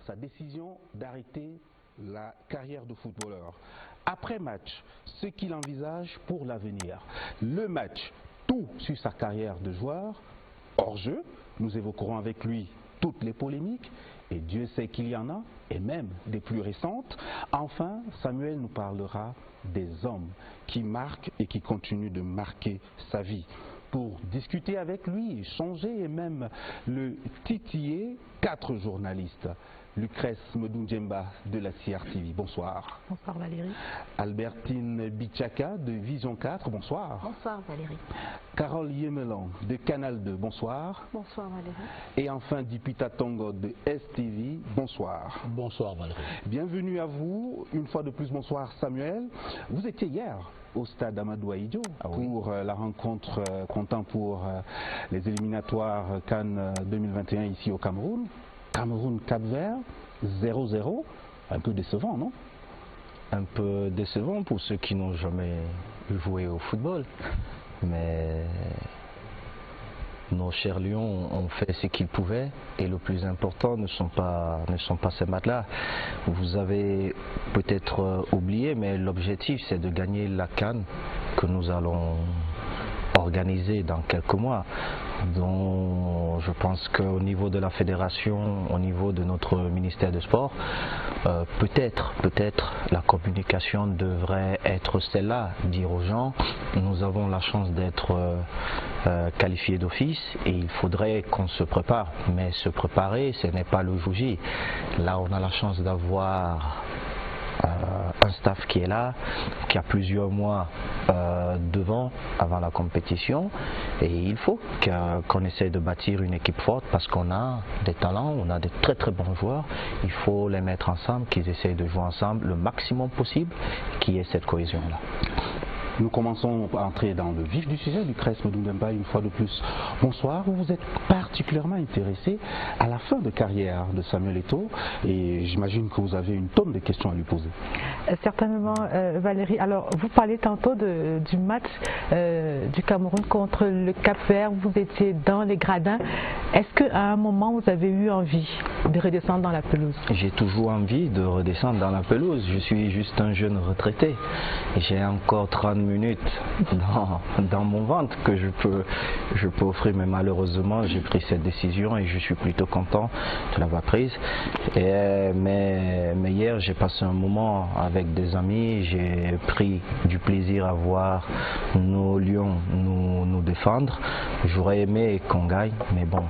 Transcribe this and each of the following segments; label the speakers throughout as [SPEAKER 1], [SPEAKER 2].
[SPEAKER 1] sa décision d'arrêter la carrière de footballeur. Après match, ce qu'il envisage pour l'avenir. Le match, tout sur sa carrière de joueur, hors jeu, nous évoquerons avec lui toutes les polémiques, et Dieu sait qu'il y en a, et même des plus récentes. Enfin, Samuel nous parlera des hommes qui marquent et qui continuent de marquer sa vie. Pour discuter avec lui, échanger et même le titiller, 4 journalistes. Lucrèce Medundjemba de la CRTV, bonsoir.
[SPEAKER 2] Bonsoir Valérie.
[SPEAKER 1] Albertine Bichaka de Vision 4, bonsoir.
[SPEAKER 2] Bonsoir Valérie.
[SPEAKER 1] Carole Yemelan de Canal 2, bonsoir.
[SPEAKER 2] Bonsoir Valérie.
[SPEAKER 1] Et enfin Dipita Tongo de STV, bonsoir.
[SPEAKER 3] Bonsoir Valérie.
[SPEAKER 1] Bienvenue à vous, une fois de plus bonsoir Samuel. Vous étiez hier au stade Amadou Ahidjo pour la rencontre comptant pour les éliminatoires Cannes 2021 ici au Cameroun. Cameroun-Cap-Vert, 0-0, un peu décevant, non?
[SPEAKER 3] Un peu décevant pour ceux qui n'ont jamais joué au football, mais nos chers Lions ont fait ce qu'ils pouvaient et le plus important ne sont pas ces matchs-là. Vous avez peut-être oublié, mais l'objectif c'est de gagner la CAN que nous allons organiser dans quelques mois. Donc je pense qu'au niveau de la fédération, au niveau de notre ministère des Sports, peut-être la communication devrait être celle-là, dire aux gens, nous avons la chance d'être qualifiés d'office et il faudrait qu'on se prépare. Mais se préparer, ce n'est pas le jour J. Là, on a la chance d'avoir un staff qui est là, qui a plusieurs mois devant, avant la compétition, et il faut qu'on essaie de bâtir une équipe forte parce qu'on a des talents, on a des très très bons joueurs, il faut les mettre ensemble, qu'ils essayent de jouer ensemble le maximum possible, qu'il y ait cette cohésion-là.
[SPEAKER 1] Nous commençons à entrer dans le vif du sujet. Lucrèce Medundjemba, une fois de plus. Bonsoir, vous êtes particulièrement intéressé à la fin de carrière de Samuel Eto'o et j'imagine que vous avez une tonne de questions à lui poser.
[SPEAKER 2] Certainement Valérie. Alors vous parlez tantôt du match du Cameroun contre le Cap-Vert, vous étiez dans les gradins. Est-ce qu'à un moment vous avez eu envie de redescendre dans la pelouse? J'ai toujours envie de redescendre dans la pelouse. Je suis juste un jeune retraité. J'ai encore 30 minutes dans mon ventre que je peux offrir, mais malheureusement j'ai pris cette décision et je suis plutôt content de l'avoir prise. Mais hier j'ai passé un moment avec des amis, j'ai pris du plaisir à voir nos Lions nous défendre. J'aurais aimé qu'on gagne, mais bon,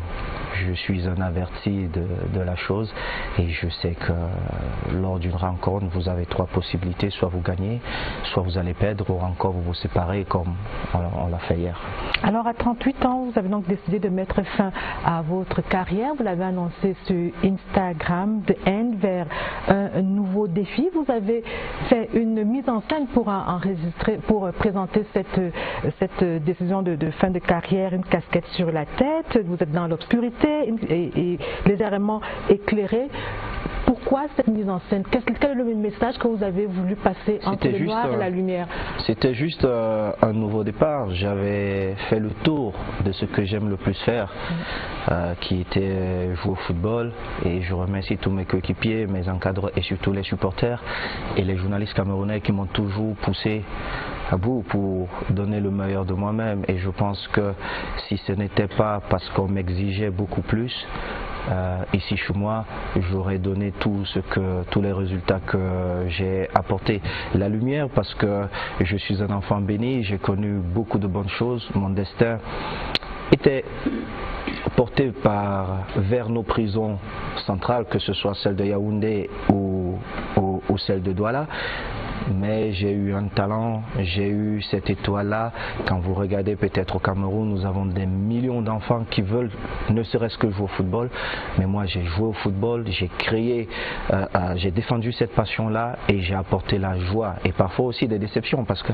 [SPEAKER 2] je suis un averti de la chose et je sais que lors d'une rencontre vous avez 3 possibilités, soit vous gagnez, soit vous allez perdre ou encore vous vous séparez comme on l'a fait hier. Alors à 38 ans vous avez donc décidé de mettre fin à votre carrière, vous l'avez annoncé sur Instagram, de End vers un nouveau défi. Vous avez fait une mise en scène pour enregistrer, pour présenter cette décision de fin de carrière, une casquette sur la tête, vous êtes dans l'obscurité et légèrement éclairé. Pourquoi cette mise en scène? Quel est le message que vous avez voulu passer entre le noir et la lumière? C'était juste un nouveau départ. J'avais fait le tour de ce que j'aime le plus faire, qui était jouer au football. Et je remercie tous mes coéquipiers, mes encadreurs et surtout les supporters et les journalistes camerounais qui m'ont toujours poussé à bout pour donner le meilleur de moi-même. Et je pense que si ce n'était pas parce qu'on m'exigeait beaucoup plus, ici chez moi, j'aurais donné tous les résultats que j'ai apportés. La lumière parce que je suis un enfant béni, j'ai connu beaucoup de bonnes choses, mon destin était porté vers nos prisons centrales, que ce soit celle de Yaoundé ou celle de Douala. Mais j'ai eu un talent, j'ai eu cette étoile-là. Quand vous regardez peut-être au Cameroun, nous avons des millions d'enfants qui veulent ne serait-ce que jouer au football. Mais moi j'ai joué au football, j'ai créé, j'ai défendu cette passion-là et j'ai apporté la joie et parfois aussi des déceptions parce que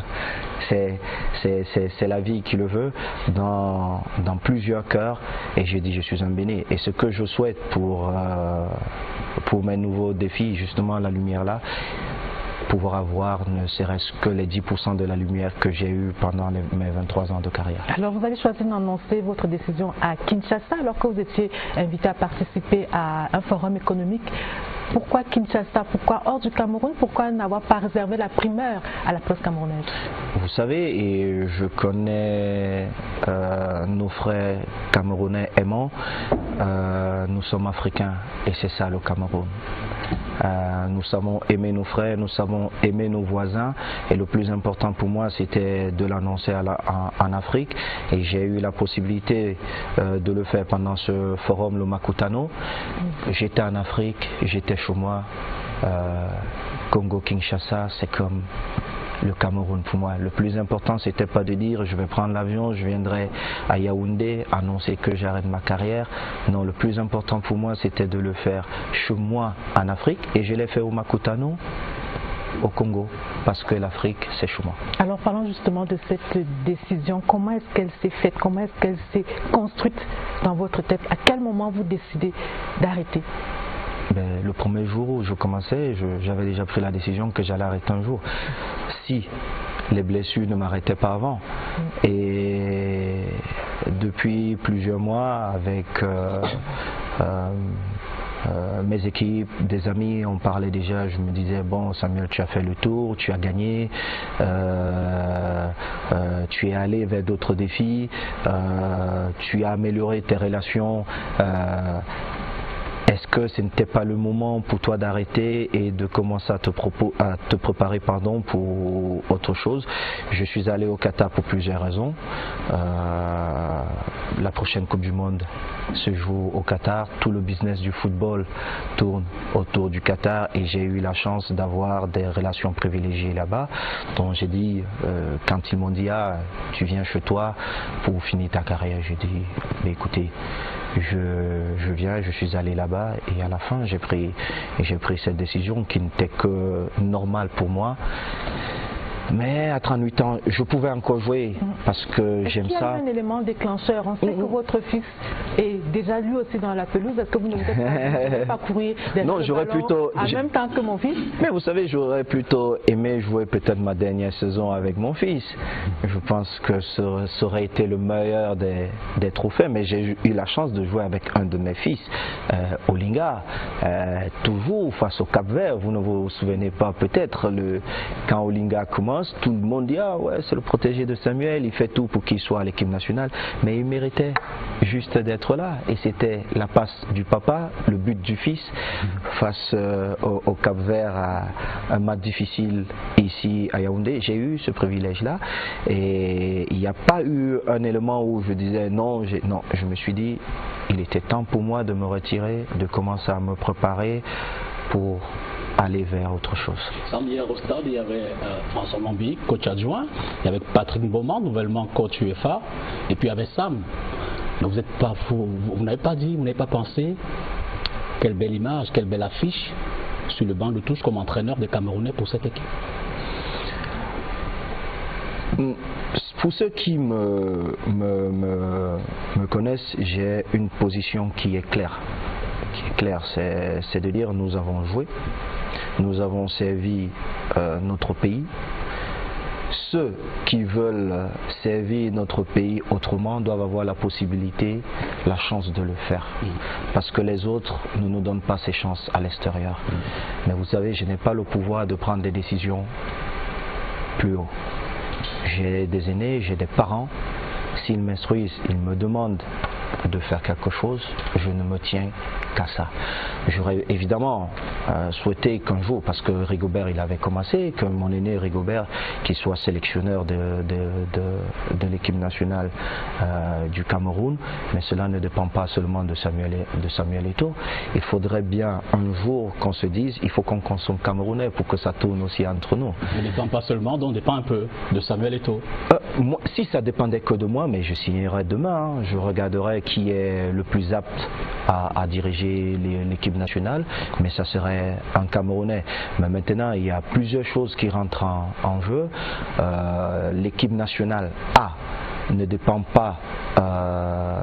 [SPEAKER 2] c'est la vie qui le veut dans plusieurs cœurs. Et j'ai dit je suis un béni. Et ce que je souhaite pour mes nouveaux défis, justement la lumière là, pouvoir avoir ne serait-ce que les 10% de la lumière que j'ai eue pendant mes 23 ans de carrière. Alors vous avez choisi d'annoncer votre décision à Kinshasa alors que vous étiez invité à participer à un forum économique. Pourquoi Kinshasa? Pourquoi hors du Cameroun? Pourquoi n'avoir pas réservé la primeur à la presse camerounaise?
[SPEAKER 3] Vous savez, et je connais nos frères camerounais aimants, nous sommes africains et c'est ça le Cameroun. Nous savons aimer nos frères, nous savons aimer nos voisins et le plus important pour moi c'était de l'annoncer en Afrique et j'ai eu la possibilité de le faire pendant ce forum le Makutano. J'étais en Afrique, j'étais chez moi, Congo-Kinshasa c'est comme le Cameroun pour moi. Le plus important c'était pas de dire je vais prendre l'avion, je viendrai à Yaoundé annoncer que j'arrête ma carrière. Non, le plus important pour moi c'était de le faire chez moi en Afrique et je l'ai fait au Makutano au Congo parce que l'Afrique c'est chez moi.
[SPEAKER 2] Alors parlons justement de cette décision, comment est-ce qu'elle s'est faite, comment est-ce qu'elle s'est construite dans votre tête, à quel moment vous décidez d'arrêter?
[SPEAKER 3] Le premier jour où je commençais, j'avais déjà pris la décision que j'allais arrêter un jour. Si les blessures ne m'arrêtaient pas avant. Et depuis plusieurs mois, avec mes équipes, des amis, on parlait déjà, je me disais, bon Samuel, tu as fait le tour, tu as gagné, tu es allé vers d'autres défis, tu as amélioré tes relations. Est-ce que ce n'était pas le moment pour toi d'arrêter et de commencer à te préparer pour autre chose? Je suis allé au Qatar pour plusieurs raisons. La prochaine Coupe du Monde se joue au Qatar. Tout le business du football tourne autour du Qatar et j'ai eu la chance d'avoir des relations privilégiées là-bas. Donc j'ai dit, quand ils m'ont dit tu viens chez toi pour finir ta carrière, j'ai dit mais écoutez, je viens, je suis allé là-bas et à la fin j'ai pris cette décision qui n'était que normale pour moi. Mais à 38 ans, je pouvais encore jouer parce que j'aime ça.
[SPEAKER 2] Est-ce qu'il y a un élément déclencheur? On sait que votre fils est déjà lui aussi dans la pelouse. Est-ce que vous ne voulez pas courir
[SPEAKER 3] non, j'aurais plutôt
[SPEAKER 2] en même temps que mon fils?
[SPEAKER 3] Mais vous savez, j'aurais plutôt aimé jouer peut-être ma dernière saison avec mon fils. Je pense que ça aurait été le meilleur des trophées, mais j'ai eu la chance de jouer avec un de mes fils, Olinga, toujours face au Cap-Vert. Vous ne vous souvenez pas peut-être, quand Olinga commence, tout le monde dit ouais, c'est le protégé de Samuel, il fait tout pour qu'il soit à l'équipe nationale, mais il méritait juste d'être là et c'était la passe du papa, le but du fils face au Cap-Vert à un match difficile ici à Yaoundé. J'ai eu ce privilège là et il n'y a pas eu un élément où je disais non, je me suis dit il était temps pour moi de me retirer, de commencer à me préparer pour aller vers autre chose.
[SPEAKER 4] Samedi au stade, il y avait François Mambi, coach adjoint, il y avait Patrick Beaumont, nouvellement coach UEFA, et puis il y avait Sam. Donc vous n'avez pas dit, vous n'avez pas pensé, quelle belle image, quelle belle affiche sur le banc de touche comme entraîneur des Camerounais pour cette équipe.
[SPEAKER 3] Pour ceux qui me connaissent, j'ai une position qui est claire. C'est de dire nous avons joué, nous avons servi notre pays. Ceux qui veulent servir notre pays autrement doivent avoir la possibilité, la chance de le faire. Parce que les autres ne nous donnent pas ces chances à l'extérieur. Mais vous savez, je n'ai pas le pouvoir de prendre des décisions plus haut. J'ai des aînés, j'ai des parents. S'ils m'instruisent, ils me demandent de faire quelque chose, je ne me tiens qu'à ça. J'aurais évidemment souhaité qu'un jour, parce que Rigobert il avait commencé, que mon aîné Rigobert, qui soit sélectionneur de l'équipe nationale du Cameroun, mais cela ne dépend pas seulement de Samuel Eto'o. Il faudrait bien un jour qu'on se dise, il faut qu'on consomme camerounais pour que ça tourne aussi entre nous.
[SPEAKER 4] Ça ne dépend pas seulement, donc dépend un peu de Samuel Eto'o.
[SPEAKER 3] Si ça dépendait que de moi, mais je signerais demain, je regarderais qui est le plus apte à diriger l'équipe nationale, mais ça serait un Camerounais. Mais maintenant, il y a plusieurs choses qui rentrent en jeu. L'équipe nationale ne dépend pas,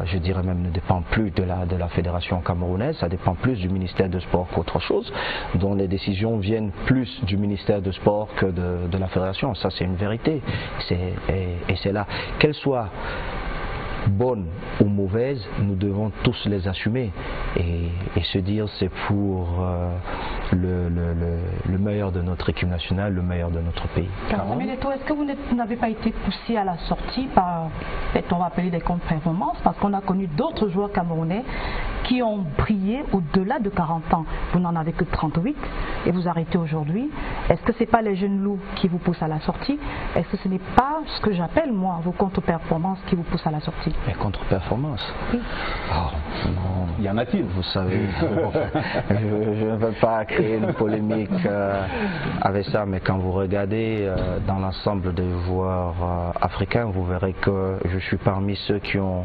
[SPEAKER 3] je dirais même ne dépend plus de la fédération camerounaise, ça dépend plus du ministère de Sport qu'autre chose, dont les décisions viennent plus du ministère de Sport que de la fédération. Ça c'est une vérité, et c'est là. Qu'elle soit bonnes ou mauvaises, nous devons tous les assumer et se dire c'est pour le meilleur de notre équipe nationale, le meilleur de notre pays.
[SPEAKER 5] Samuel Eto'o, est-ce que vous n'avez pas été poussé à la sortie par, peut-être on va appeler des contre-performances, parce qu'on a connu d'autres joueurs camerounais qui ont brillé au-delà de 40 ans. Vous n'en avez que 38 et vous arrêtez aujourd'hui. Est-ce que ce n'est pas les jeunes loups qui vous poussent à la sortie? Est-ce que ce n'est pas ce que j'appelle moi vos contre-performances qui vous poussent à la sortie?
[SPEAKER 3] Les contre-performances?
[SPEAKER 5] Oui.
[SPEAKER 3] Oh, non.
[SPEAKER 1] Y en a-t-il?
[SPEAKER 3] Vous savez, je ne veux pas créer une polémique avec ça, mais quand vous regardez dans l'ensemble des joueurs africains, vous verrez que je suis parmi ceux qui ont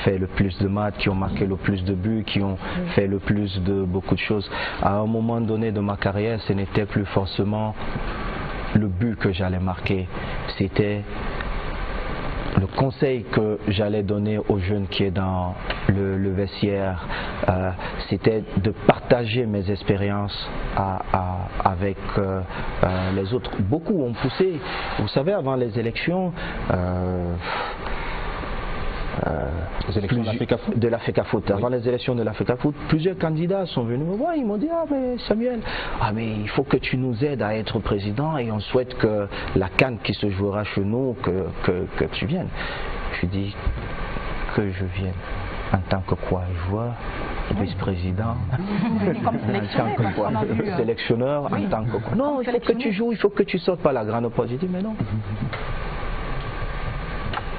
[SPEAKER 3] fait le plus de matchs, qui ont marqué le plus de buts, qui ont fait le plus de beaucoup de choses. À un moment donné de ma carrière, ce n'était plus forcément le but que j'allais marquer, c'était le conseil que j'allais donner aux jeunes qui est dans le vestiaire, c'était de partager mes expériences avec les autres. Beaucoup ont poussé, vous savez, avant les élections, de la FECAFOOT. Avant les élections de la FECAFOOT, plusieurs candidats sont venus me voir, ils m'ont dit « Ah mais Samuel, mais il faut que tu nous aides à être président et on souhaite que la CAN qui se jouera chez nous, que tu viennes. » Je dis que je vienne en tant que quoi, joueur, vice-président, en tant que quoi, sélectionneur, en tant que quoi. Non, il faut que tu joues, il faut que tu sortes par la grande porte. J'ai dit mais non.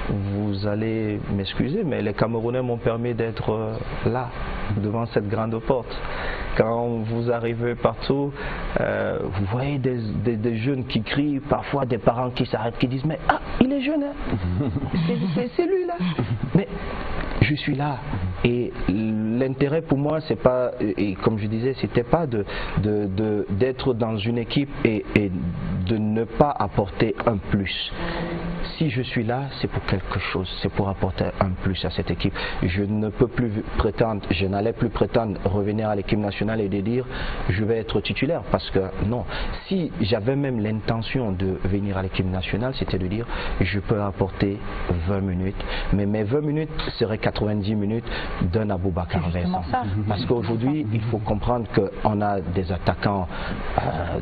[SPEAKER 3] Vous allez m'excuser, mais les Camerounais m'ont permis d'être là, devant cette grande porte. Quand vous arrivez partout, vous voyez des jeunes qui crient, parfois des parents qui s'arrêtent, qui disent « Mais ah, il est jeune, hein. C'est lui là !» Mais je suis là. Et l'intérêt pour moi, c'est pas, et comme je disais, c'était pas d'être dans une équipe et de ne pas apporter un plus. Si je suis là, c'est pour quelque chose, c'est pour apporter un plus à cette équipe. Je ne peux plus prétendre, je n'allais plus prétendre revenir à l'équipe nationale et de dire je vais être titulaire, parce que non. Si j'avais même l'intention de venir à l'équipe nationale, c'était de dire je peux apporter 20 minutes, mais mes 20 minutes seraient 90 minutes d'un Aboubacar Vincent. Parce qu'aujourd'hui, il faut comprendre qu'on a des attaquants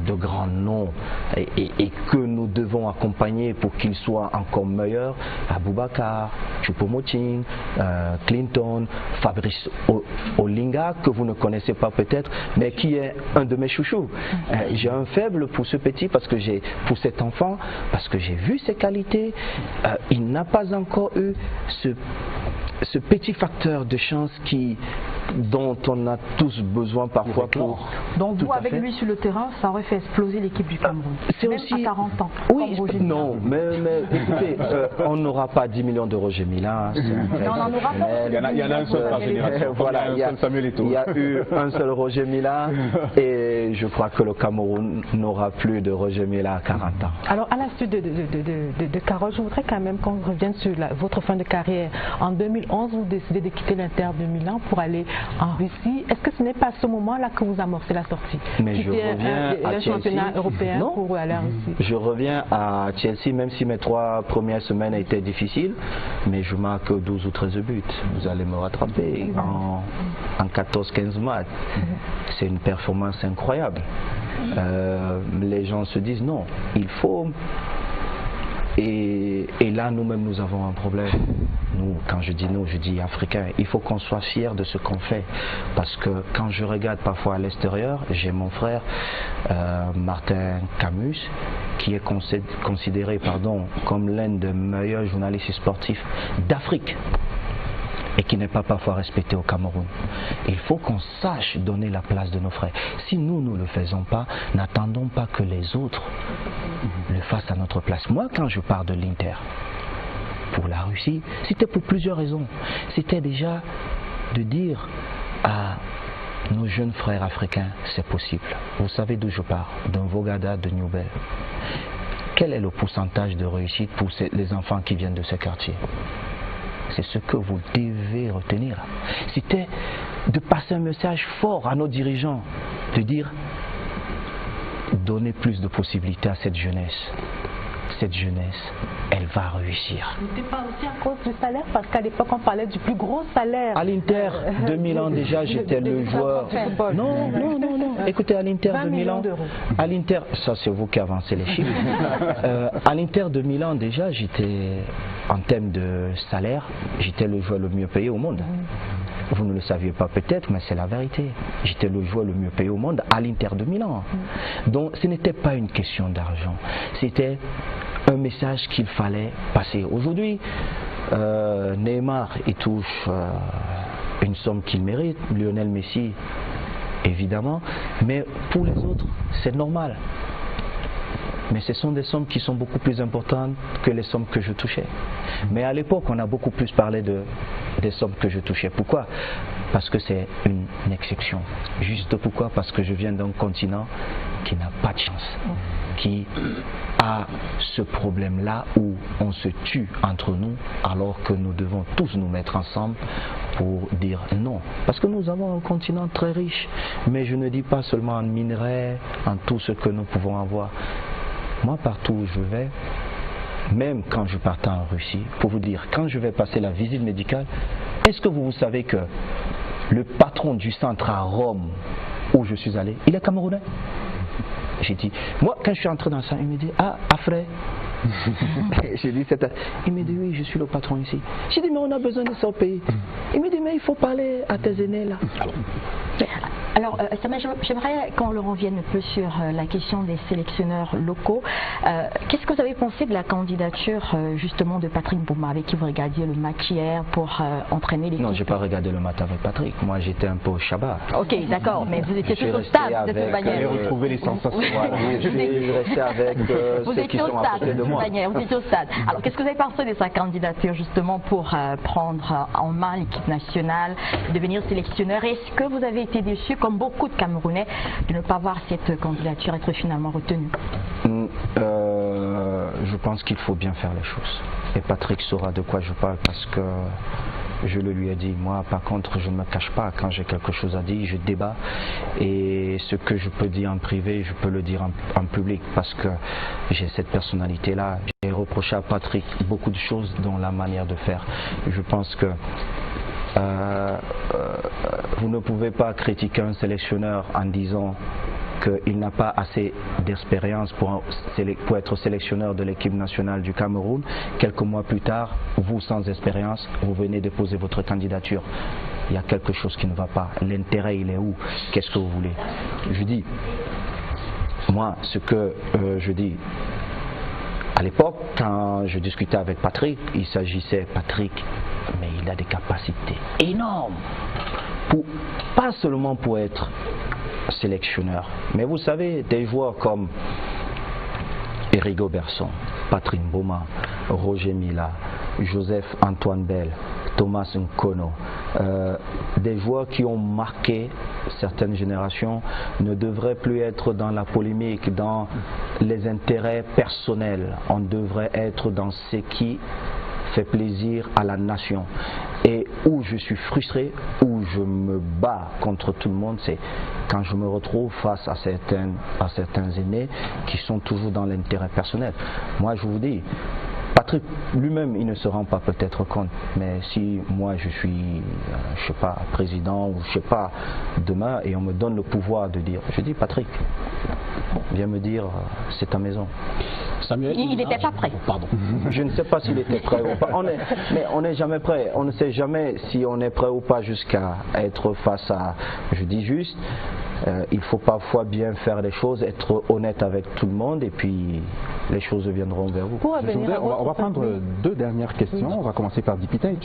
[SPEAKER 3] de grands noms et que nous devons accompagner pour qu'ils soient encore meilleurs. Aboubacar, Choupo-Moting, Clinton, Fabrice Olinga, que vous ne connaissez pas peut-être, mais qui est un de mes chouchous. J'ai un faible pour ce petit, pour cet enfant, parce que j'ai vu ses qualités. Il n'a pas encore eu ce petit facteur de chance dont on a tous besoin parfois pour...
[SPEAKER 5] Donc vous, avec lui sur le terrain, ça aurait fait exploser l'équipe du Cameroun. C'est aussi à 40 ans.
[SPEAKER 3] Oui, non, mais écoutez, on n'aura pas 10 millions de Roger Mila.
[SPEAKER 5] Non, on n'en aura pas.
[SPEAKER 1] Il y en a un seul par génération.
[SPEAKER 3] Voilà, il y a eu un seul Roger Mila et je crois que le Cameroun n'aura plus de Roger Mila à 40 ans.
[SPEAKER 2] Alors à la suite de Carole, je voudrais quand même qu'on revienne sur votre fin de carrière. En 2011, vous décidez de quitter l'Inter de Milan pour aller en Russie. Est-ce que ce n'est pas à ce moment-là que vous amorcez la sortie?
[SPEAKER 3] Mais je reviens à
[SPEAKER 2] le championnat européen pour aller en Russie.
[SPEAKER 3] Je reviens à Chelsea, même si mes 3 premières semaines étaient difficiles, mais je marque 12 ou 13 buts. Vous allez me rattraper en 14-15 matchs. C'est une performance incroyable. Les gens se disent non, il faut... Et là, nous-mêmes, nous avons un problème. Nous, quand je dis nous, je dis africains. Il faut qu'on soit fiers de ce qu'on fait. Parce que quand je regarde parfois à l'extérieur, j'ai mon frère Martin Camus, qui est considéré comme l'un des meilleurs journalistes sportifs d'Afrique, et qui n'est pas parfois respecté au Cameroun. Il faut qu'on sache donner la place de nos frères. Si nous ne le faisons pas, n'attendons pas que les autres le fassent à notre place. Moi, quand je pars de l'Inter pour la Russie, c'était pour plusieurs raisons. C'était déjà de dire à nos jeunes frères africains, c'est possible. Vous savez d'où je pars? D'un Vogada de Newbel. Quel est le pourcentage de réussite pour les enfants qui viennent de ce quartier? C'est ce que vous devez retenir. C'était de passer un message fort à nos dirigeants, de dire donnez plus de possibilités à cette jeunesse. cette jeunesse, elle va réussir.
[SPEAKER 2] C'était pas aussi à cause du salaire, parce qu'à l'époque on parlait du plus gros salaire.
[SPEAKER 3] À l'Inter de Milan déjà, j'étais le joueur. Non. Écoutez, à l'Inter de Milan, à l'Inter, ça c'est vous qui avancez les chiffres. À l'Inter de Milan déjà, j'étais en termes de salaire, j'étais le joueur le mieux payé au monde. Vous ne le saviez pas peut-être, mais c'est la vérité. J'étais le joueur le mieux payé au monde à l'Inter de Milan. Donc ce n'était pas une question d'argent, c'était un message qu'il fallait passer. Aujourd'hui, Neymar, il touche une somme qu'il mérite, Lionel Messi, évidemment, mais pour les autres, c'est normal. Mais ce sont des sommes qui sont beaucoup plus importantes que les sommes que je touchais. Mais à l'époque, on a beaucoup plus parlé des sommes que je touchais. Pourquoi? Parce que c'est une exception. Juste pourquoi? Parce que je viens d'un continent qui n'a pas de chance, qui a ce problème-là où on se tue entre nous alors que nous devons tous nous mettre ensemble pour dire non. Parce que nous avons un continent très riche, mais je ne dis pas seulement en minerais, en tout ce que nous pouvons avoir. Moi, partout où je vais, même quand je partais en Russie, pour vous dire, quand je vais passer la visite médicale, est-ce que vous savez que le patron du centre à Rome où je suis allé, il est camerounais? J'ai dit, moi, quand je suis entré dans ça, il me dit, ah, Afré. J'ai dit, il me dit, oui, je suis le patron ici. J'ai dit, mais on a besoin de ça au pays. Il me dit, mais il faut parler à tes aînés là.
[SPEAKER 6] Alors, j'aimerais qu'on le revienne un peu sur la question des sélectionneurs locaux. Qu'est-ce que vous avez pensé de la candidature justement de Patrick Mboma, avec qui vous regardiez le match hier pour entraîner l'équipe?
[SPEAKER 3] Non, je n'ai pas regardé le match avec Patrick. Moi, j'étais un peu au Shabbat.
[SPEAKER 6] Ok, d'accord, mais vous étiez tous au stade de toute manière.
[SPEAKER 1] J'ai retrouvé les sensations.
[SPEAKER 3] Voilà, je restais avec ceux qui sont à côté de moi.
[SPEAKER 6] Vous étiez au stade. Alors, qu'est-ce que vous avez pensé de sa candidature justement pour prendre en main l'équipe nationale, devenir sélectionneur? Est-ce que vous avez été déçu, comme beaucoup de Camerounais, de ne pas voir cette candidature être finalement retenue?
[SPEAKER 3] Je pense qu'il faut bien faire les choses. Et Patrick saura de quoi je parle parce que je le lui ai dit. Moi, par contre, je ne me cache pas. Quand j'ai quelque chose à dire, je débat. Et ce que je peux dire en privé, je peux le dire en public parce que j'ai cette personnalité-là. J'ai reproché à Patrick beaucoup de choses dans la manière de faire. Je pense que vous ne pouvez pas critiquer un sélectionneur en disant qu'il n'a pas assez d'expérience pour être sélectionneur de l'équipe nationale du Cameroun. Quelques mois plus tard, vous sans expérience, vous venez déposer votre candidature. Il y a quelque chose qui ne va pas. L'intérêt, il est où? Qu'est-ce que vous voulez? Je dis, moi, ce que je dis, à l'époque, quand je discutais avec Patrick, il s'agissait, Patrick, mais il a des capacités énormes, pas seulement pour être sélectionneur, mais vous savez, des joueurs comme Erigo Berson, Patrick Mboma, Roger Mila, Joseph Antoine Bell, Thomas Nkono, des joueurs qui ont marqué certaines générations ne devraient plus être dans la polémique, dans les intérêts personnels. On devrait être dans ce qui fait plaisir à la nation. Et où je suis frustré, où je me bats contre tout le monde, c'est quand je me retrouve face à certains aînés qui sont toujours dans l'intérêt personnel. Moi, je vous dis, Patrick lui-même, il ne se rend pas peut-être compte, mais si moi je suis, je sais pas, président ou je sais pas, demain, et on me donne le pouvoir de dire, je dis Patrick, viens me dire, c'est ta maison.
[SPEAKER 6] Samuel, il n'était pas prêt.
[SPEAKER 4] Pardon.
[SPEAKER 3] Je ne sais pas s'il était prêt ou pas. Mais on n'est jamais prêt. On ne sait jamais si on est prêt ou pas jusqu'à être face à, je dis juste, il faut parfois bien faire les choses, être honnête avec tout le monde et puis les choses viendront vers vous.
[SPEAKER 1] On va prendre deux dernières questions. On va commencer par Dipita et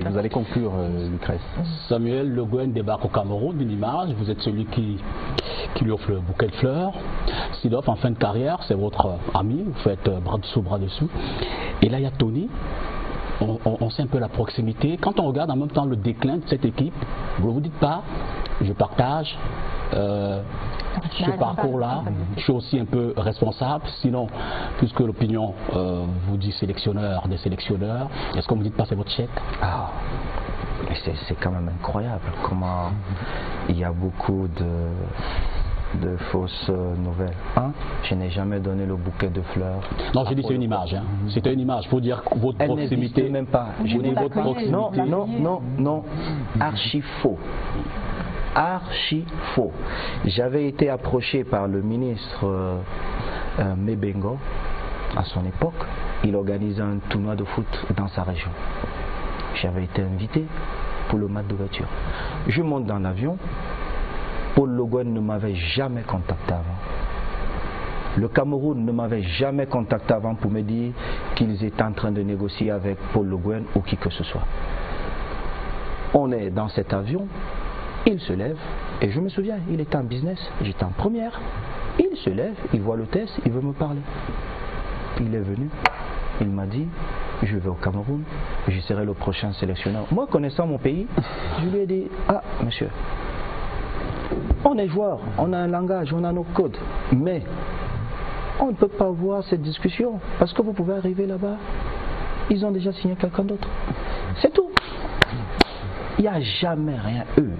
[SPEAKER 1] vous allez conclure, Lucrèce.
[SPEAKER 4] Samuel Le Guen débarque au Cameroun d'une image. Vous êtes celui qui lui offre le bouquet de fleurs. Sidoff, en fin de carrière, c'est votre ami. Vous faites bras dessous, bras dessous. Et là, il y a Tony. On sait un peu la proximité. Quand on regarde en même temps le déclin de cette équipe, vous ne vous dites pas, je partage ce parcours-là, je suis aussi un peu responsable. Sinon, puisque l'opinion vous dit sélectionneur, des sélectionneurs, est-ce qu'on ne vous dit pas c'est votre chèque?
[SPEAKER 3] C'est quand même incroyable comment il y a beaucoup de fausses nouvelles. Je n'ai jamais donné le bouquet de fleurs.
[SPEAKER 4] Non, j'ai dit c'est une image. Hein. C'était une image pour dire votre
[SPEAKER 3] Elle
[SPEAKER 4] proximité.
[SPEAKER 3] n'existe même pas.
[SPEAKER 4] Je dis votre proximité.
[SPEAKER 3] Non. Archi faux. Archi faux. J'avais été approché par le ministre Mebengo à son époque. Il organisait un tournoi de foot dans sa région. J'avais été invité pour le match d'ouverture. Je monte dans l'avion. Paul Le Guen ne m'avait jamais contacté avant. Le Cameroun ne m'avait jamais contacté avant pour me dire qu'ils étaient en train de négocier avec Paul Le Guen ou qui que ce soit. On est dans cet avion, il se lève, et je me souviens, il était en business, j'étais en première. Il se lève, il voit l'hôtesse, il veut me parler. Il est venu, il m'a dit, je vais au Cameroun, je serai le prochain sélectionneur. Moi, connaissant mon pays, je lui ai dit, ah, monsieur, on est joueur, on a un langage, on a nos codes, mais on ne peut pas avoir cette discussion parce que vous pouvez arriver là-bas, ils ont déjà signé quelqu'un d'autre. C'est tout. Il n'y a jamais rien eu.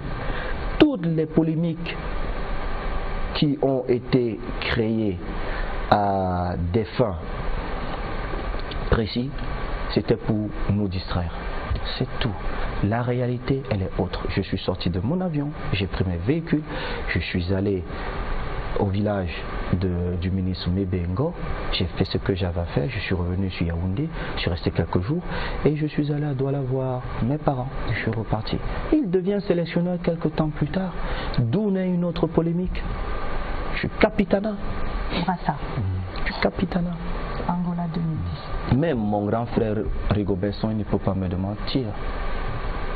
[SPEAKER 3] Toutes les polémiques qui ont été créées à des fins précises, c'était pour nous distraire. C'est tout. La réalité, elle est autre. Je suis sorti de mon avion, j'ai pris mes véhicules, je suis allé au village du ministre Mebengo, j'ai fait ce que j'avais à faire, je suis revenu sur Yaoundé, je suis resté quelques jours et je suis allé à Douala voir mes parents, je suis reparti. Il devient sélectionneur quelques temps plus tard, d'où naît une autre polémique. Je suis capitana.
[SPEAKER 5] Brassa.
[SPEAKER 3] Je suis capitana.
[SPEAKER 5] Angola 2010.
[SPEAKER 3] Même mon grand frère Rigobert Song, il ne peut pas me mentir.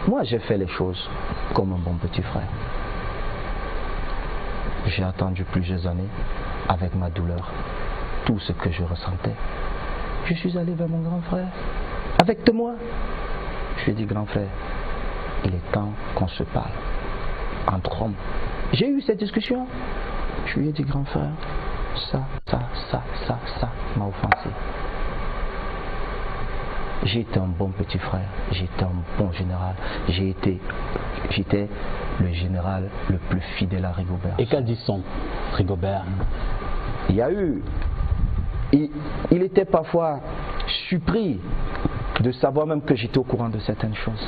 [SPEAKER 3] Moi, j'ai fait les choses comme un bon petit frère. J'ai attendu plusieurs années avec ma douleur, tout ce que je ressentais. Je suis allé vers mon grand frère, avec moi. Je lui ai dit, grand frère, il est temps qu'on se parle entre hommes. J'ai eu cette discussion. Je lui ai dit, grand frère, ça m'a offensé. J'ai été un bon petit frère, j'ai été un bon général, j'étais le général le plus fidèle à Rigobert.
[SPEAKER 4] Et qu'a dit son Rigobert?
[SPEAKER 3] Il y a eu, il était parfois surpris de savoir même que j'étais au courant de certaines choses.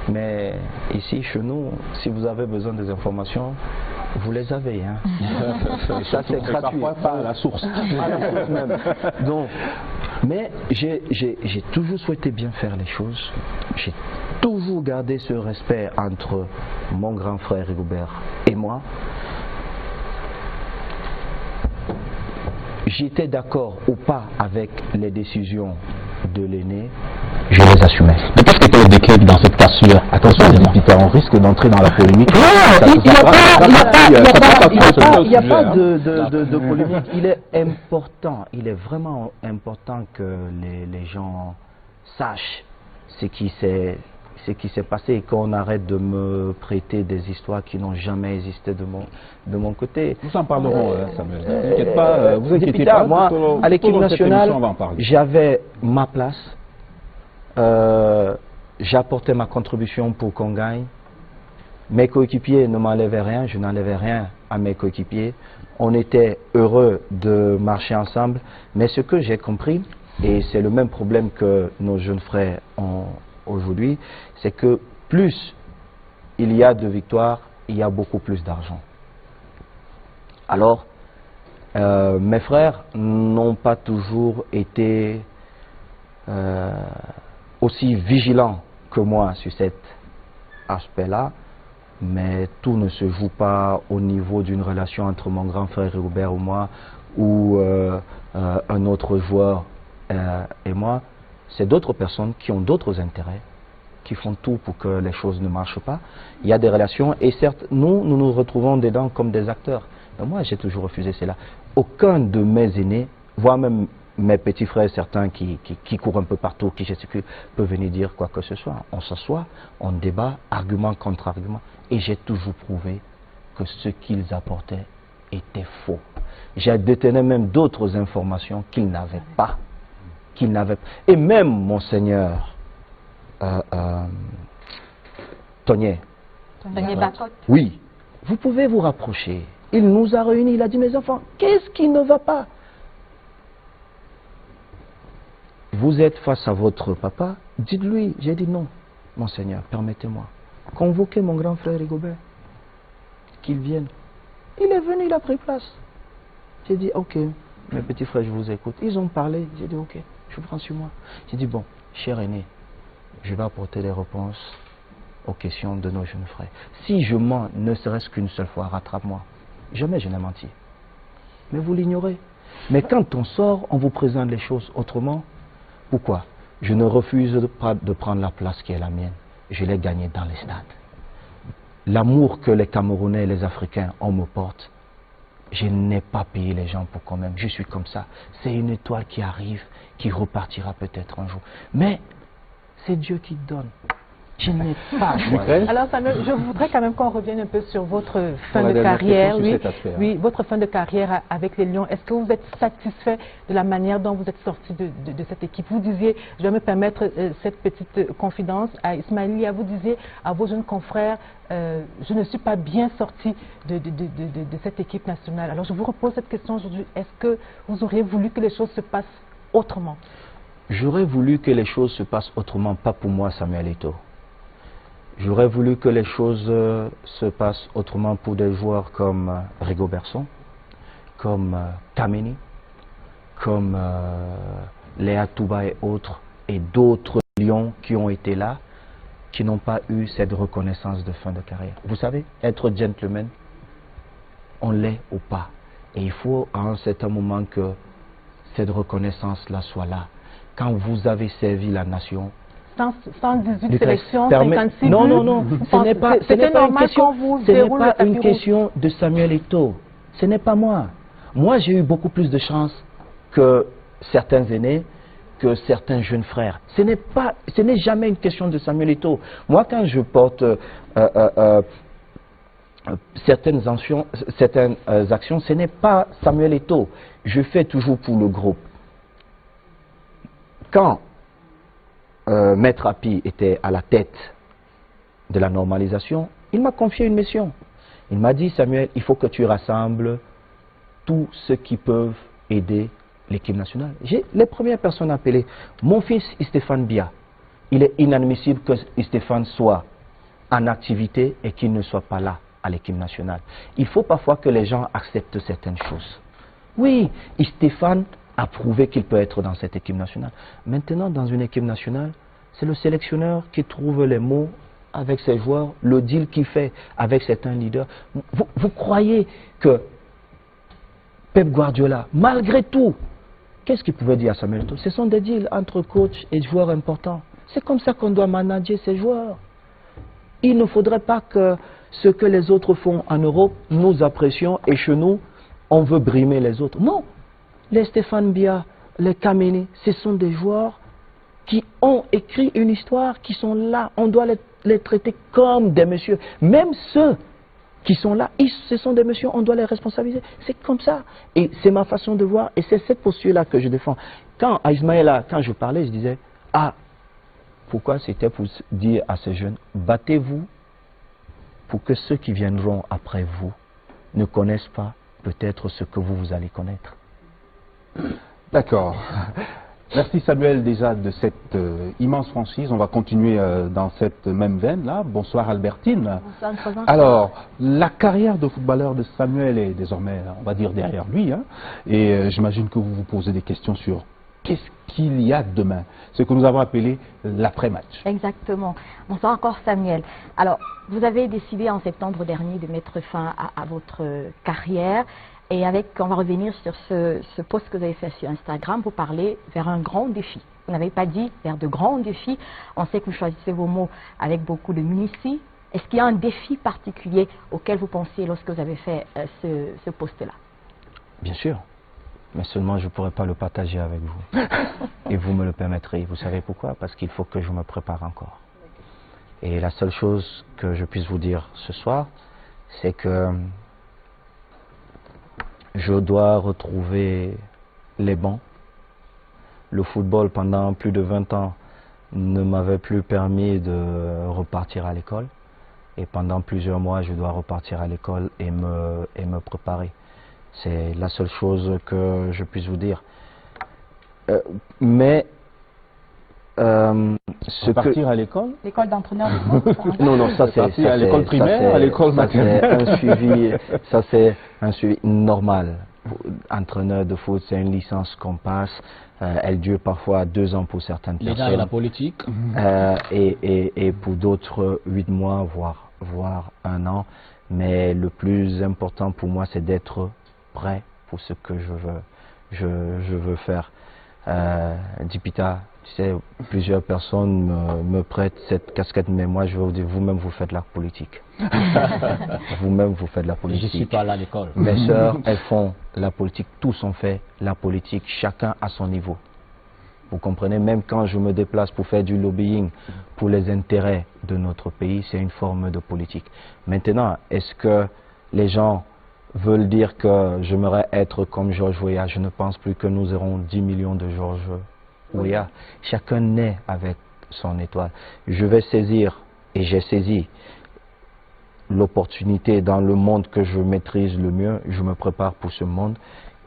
[SPEAKER 3] Mais ici, chez nous, si vous avez besoin des informations, vous les avez, hein. Ça c'est gratuit.
[SPEAKER 1] Parfois pas à la source.
[SPEAKER 3] À la source même. Donc, mais j'ai toujours souhaité bien faire les choses. J'ai toujours gardé ce respect entre mon grand frère Rigobert et moi. J'étais d'accord ou pas avec les décisions de l'aîné, je les assumais.
[SPEAKER 4] Mais qu'est-ce qui était le déclic dans cette cassure?
[SPEAKER 3] Attention, Peter, on risque d'entrer dans la polémique. Il n'y a pas de polémique. Il est important, il est vraiment important que les gens sachent ce qui s'est passé et qu'on arrête de me prêter des histoires qui n'ont jamais existé de mon côté.
[SPEAKER 1] Nous en parlerons, Samuel. Ne vous inquiétez pas. Vous inquiétez pas.
[SPEAKER 3] Moi, à l'équipe nationale, j'avais ma place. J'apportais ma contribution pour qu'on gagne. Mes coéquipiers ne m'enlevaient rien, je n'enlevais rien à mes coéquipiers. On était heureux de marcher ensemble. Mais ce que j'ai compris, et c'est le même problème que nos jeunes frères ont aujourd'hui, c'est que plus il y a de victoires, il y a beaucoup plus d'argent. Alors, mes frères n'ont pas toujours été aussi vigilants que moi sur cet aspect-là, mais tout ne se joue pas au niveau d'une relation entre mon grand frère Rigobert ou moi, ou un autre joueur et moi. C'est d'autres personnes qui ont d'autres intérêts, qui font tout pour que les choses ne marchent pas. Il y a des relations, et certes, nous nous retrouvons dedans comme des acteurs. Mais moi, j'ai toujours refusé cela. Aucun de mes aînés, voire même mes petits frères, certains qui courent un peu partout, qui gesticulent, peuvent venir dire quoi que ce soit. On s'assoit, on débat, argument contre argument, et j'ai toujours prouvé que ce qu'ils apportaient était faux. J'ai détenu même d'autres informations qu'ils n'avaient pas. Et même monseigneur Tonier.
[SPEAKER 6] Bacotte.
[SPEAKER 3] Oui, vous pouvez vous rapprocher. Il nous a réunis, il a dit, mes enfants, qu'est-ce qui ne va pas? Vous êtes face à votre papa, dites-lui. J'ai dit non, monseigneur, permettez-moi. Convoquez mon grand frère Rigobert, qu'il vienne. Il est venu, il a pris place. J'ai dit, ok, mes petits frères, je vous écoute. Ils ont parlé, j'ai dit, ok, je prends sur moi. J'ai dit, bon, cher aîné, je vais apporter des réponses aux questions de nos jeunes frères. Si je mens, ne serait-ce qu'une seule fois, rattrape-moi. Jamais je n'ai menti. Mais vous l'ignorez. Mais quand on sort, on vous présente les choses autrement. Pourquoi? Je ne refuse pas de prendre la place qui est la mienne. Je l'ai gagnée dans les stades. L'amour que les Camerounais et les Africains on me porte, je n'ai pas payé les gens pour quand même. Je suis comme ça. C'est une étoile qui arrive, qui repartira peut-être un jour. Mais c'est Dieu qui donne. Je n'ai pas choisi.
[SPEAKER 2] Alors Samuel, je voudrais quand même qu'on revienne un peu sur votre fin
[SPEAKER 1] Voilà,
[SPEAKER 2] de carrière.
[SPEAKER 1] sur
[SPEAKER 2] Oui,
[SPEAKER 1] cet aspect, hein.
[SPEAKER 2] oui, votre fin de carrière avec les Lions. Est-ce que vous êtes satisfait de la manière dont vous êtes sorti de cette équipe? Vous disiez, je vais me permettre cette petite confidence à Ismaïlia, vous disiez à vos jeunes confrères, je ne suis pas bien sorti de cette équipe nationale. Alors je vous repose cette question aujourd'hui. Est-ce que vous auriez voulu que les choses se passent autrement?
[SPEAKER 3] J'aurais voulu que les choses se passent autrement, pas pour moi, Samuel Eto'o. J'aurais voulu que les choses se passent autrement pour des joueurs comme Rigobertson, comme Kameni, comme Léa Touba et autres, et d'autres lions qui ont été là, qui n'ont pas eu cette reconnaissance de fin de carrière. Vous savez, être gentleman, on l'est ou pas. Et il faut à un certain moment que cette reconnaissance-là soit là. Quand vous avez servi la nation,
[SPEAKER 2] 118 sélections, 56 buts.
[SPEAKER 3] Non, non, non, ce n'est pas, une question de Samuel Eto'o. Ce n'est pas moi. Moi, j'ai eu beaucoup plus de chance que certains aînés, que certains jeunes frères. Ce n'est jamais une question de Samuel Eto'o. Moi, quand je porte certaines actions, ce n'est pas Samuel Eto'o. Je fais toujours pour le groupe. Quand Maître Api était à la tête de la normalisation, il m'a confié une mission. Il m'a dit, Samuel, il faut que tu rassembles tous ceux qui peuvent aider l'équipe nationale. J'ai les premières personnes appelées. Mon fils Stéphane Bia, il est inadmissible que Stéphane soit en activité et qu'il ne soit pas là à l'équipe nationale. Il faut parfois que les gens acceptent certaines choses. Oui, Stéphane a prouvé qu'il peut être dans cette équipe nationale. Maintenant, dans une équipe nationale, c'est le sélectionneur qui trouve les mots avec ses joueurs, le deal qu'il fait avec certains leaders. Vous croyez que Pep Guardiola, malgré tout, qu'est-ce qu'il pouvait dire à Samuel Eto'o? Ce sont des deals entre coach et joueurs importants. C'est comme ça qu'on doit manager ces joueurs. Il ne faudrait pas que ce que les autres font en Europe, nous apprécions et chez nous, on veut brimer les autres. Non. Les Stéphane Bia, les Kameni, ce sont des joueurs qui ont écrit une histoire, qui sont là. On doit les traiter comme des messieurs. Même ceux qui sont là, ce sont des messieurs, on doit les responsabiliser. C'est comme ça. Et c'est ma façon de voir, et c'est cette posture-là que je défends. Quand à Ismaïla, quand je parlais, je disais, ah, pourquoi c'était pour dire à ces jeunes, battez-vous pour que ceux qui viendront après vous ne connaissent pas peut-être ce que vous allez connaître.
[SPEAKER 1] D'accord. Merci Samuel déjà de cette immense franchise. On va continuer dans cette même veine-là. Bonsoir Albertine.
[SPEAKER 6] Bonsoir.
[SPEAKER 1] Alors, la carrière de footballeur de Samuel est désormais, on va dire, derrière lui. Hein, et j'imagine que vous vous posez des questions sur qu'est-ce qu'il y a demain. Ce que nous avons appelé l'après-match.
[SPEAKER 6] Exactement. Bonsoir encore Samuel. Alors, vous avez décidé en septembre dernier de mettre fin à votre carrière. Et on va revenir sur ce post que vous avez fait sur Instagram, vous parlez vers un grand défi. Vous n'avez pas dit vers de grands défis. On sait que vous choisissez vos mots avec beaucoup de minutie. Est-ce qu'il y a un défi particulier auquel vous pensiez lorsque vous avez fait ce post-là?
[SPEAKER 3] Bien sûr, mais seulement je ne pourrai pas le partager avec vous. Et vous me le permettrez. Vous savez pourquoi? Parce qu'il faut que je me prépare encore. Et la seule chose que je puisse vous dire ce soir, c'est que je dois retrouver les bancs. Le football, pendant plus de 20 ans, ne m'avait plus permis de repartir à l'école. Et pendant plusieurs mois, je dois repartir à l'école et me préparer. C'est la seule chose que je puisse vous dire.
[SPEAKER 1] Partir à l'école?
[SPEAKER 5] L'école d'entraîneur de foot.
[SPEAKER 3] Non, ça c'est
[SPEAKER 1] à l'école primaire, à l'école maternelle.
[SPEAKER 3] Ça c'est un suivi normal. Entraîneur de foot, c'est une licence qu'on passe. Elle dure parfois 2 ans pour certaines personnes.
[SPEAKER 4] L'État et la politique.
[SPEAKER 3] Et pour d'autres 8 mois, voire 1 an. Mais le plus important pour moi, c'est d'être prêt pour ce que je veux faire. Dipita, tu sais, plusieurs personnes me prêtent cette casquette, mais moi je vais vous dire, vous-même vous faites la politique. Vous-même vous faites la politique.
[SPEAKER 4] Je ne suis pas là à l'école.
[SPEAKER 3] Mes sœurs, elles font la politique, tous ont fait la politique, chacun à son niveau. Vous comprenez, même quand je me déplace pour faire du lobbying pour les intérêts de notre pays, c'est une forme de politique. Maintenant, est-ce que les gens veulent dire que j'aimerais être comme Georges Weah? Je ne pense plus que nous aurons 10 millions de Georges Weah. Chacun naît avec son étoile. Je vais saisir, et j'ai saisi, l'opportunité dans le monde que je maîtrise le mieux. Je me prépare pour ce monde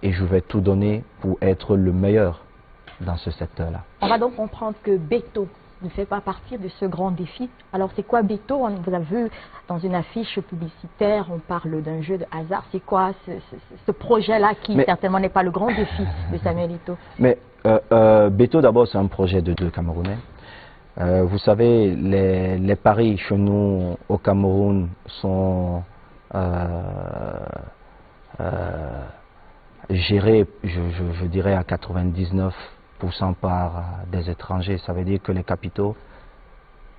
[SPEAKER 3] et je vais tout donner pour être le meilleur dans ce secteur-là.
[SPEAKER 6] On va donc comprendre que Beto ne fait pas partie de ce grand défi. Alors c'est quoi Beto? On vous a vu dans une affiche publicitaire, on parle d'un jeu de hasard. C'est quoi ce projet-là qui certainement n'est pas le grand défi de Samuel Eto'o?
[SPEAKER 3] Mais Beto d'abord c'est un projet de 2 Camerounais. Vous savez, les paris chez nous au Cameroun sont gérés, je dirais, à 99% par des étrangers. Ça veut dire que les capitaux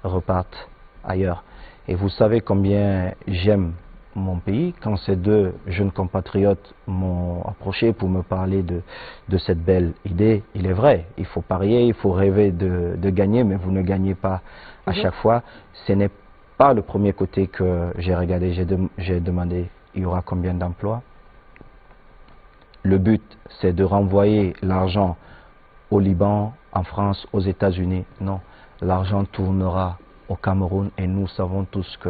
[SPEAKER 3] repartent ailleurs. Et vous savez combien j'aime mon pays. Quand ces 2 jeunes compatriotes m'ont approché pour me parler de cette belle idée, il est vrai, il faut parier, il faut rêver de gagner, mais vous ne gagnez pas à chaque fois. Ce n'est pas le premier côté que j'ai regardé. J'ai demandé, il y aura combien d'emplois? Le but, c'est de renvoyer l'argent au Liban, en France, aux États-Unis. Non, l'argent tournera au Cameroun et nous savons tous que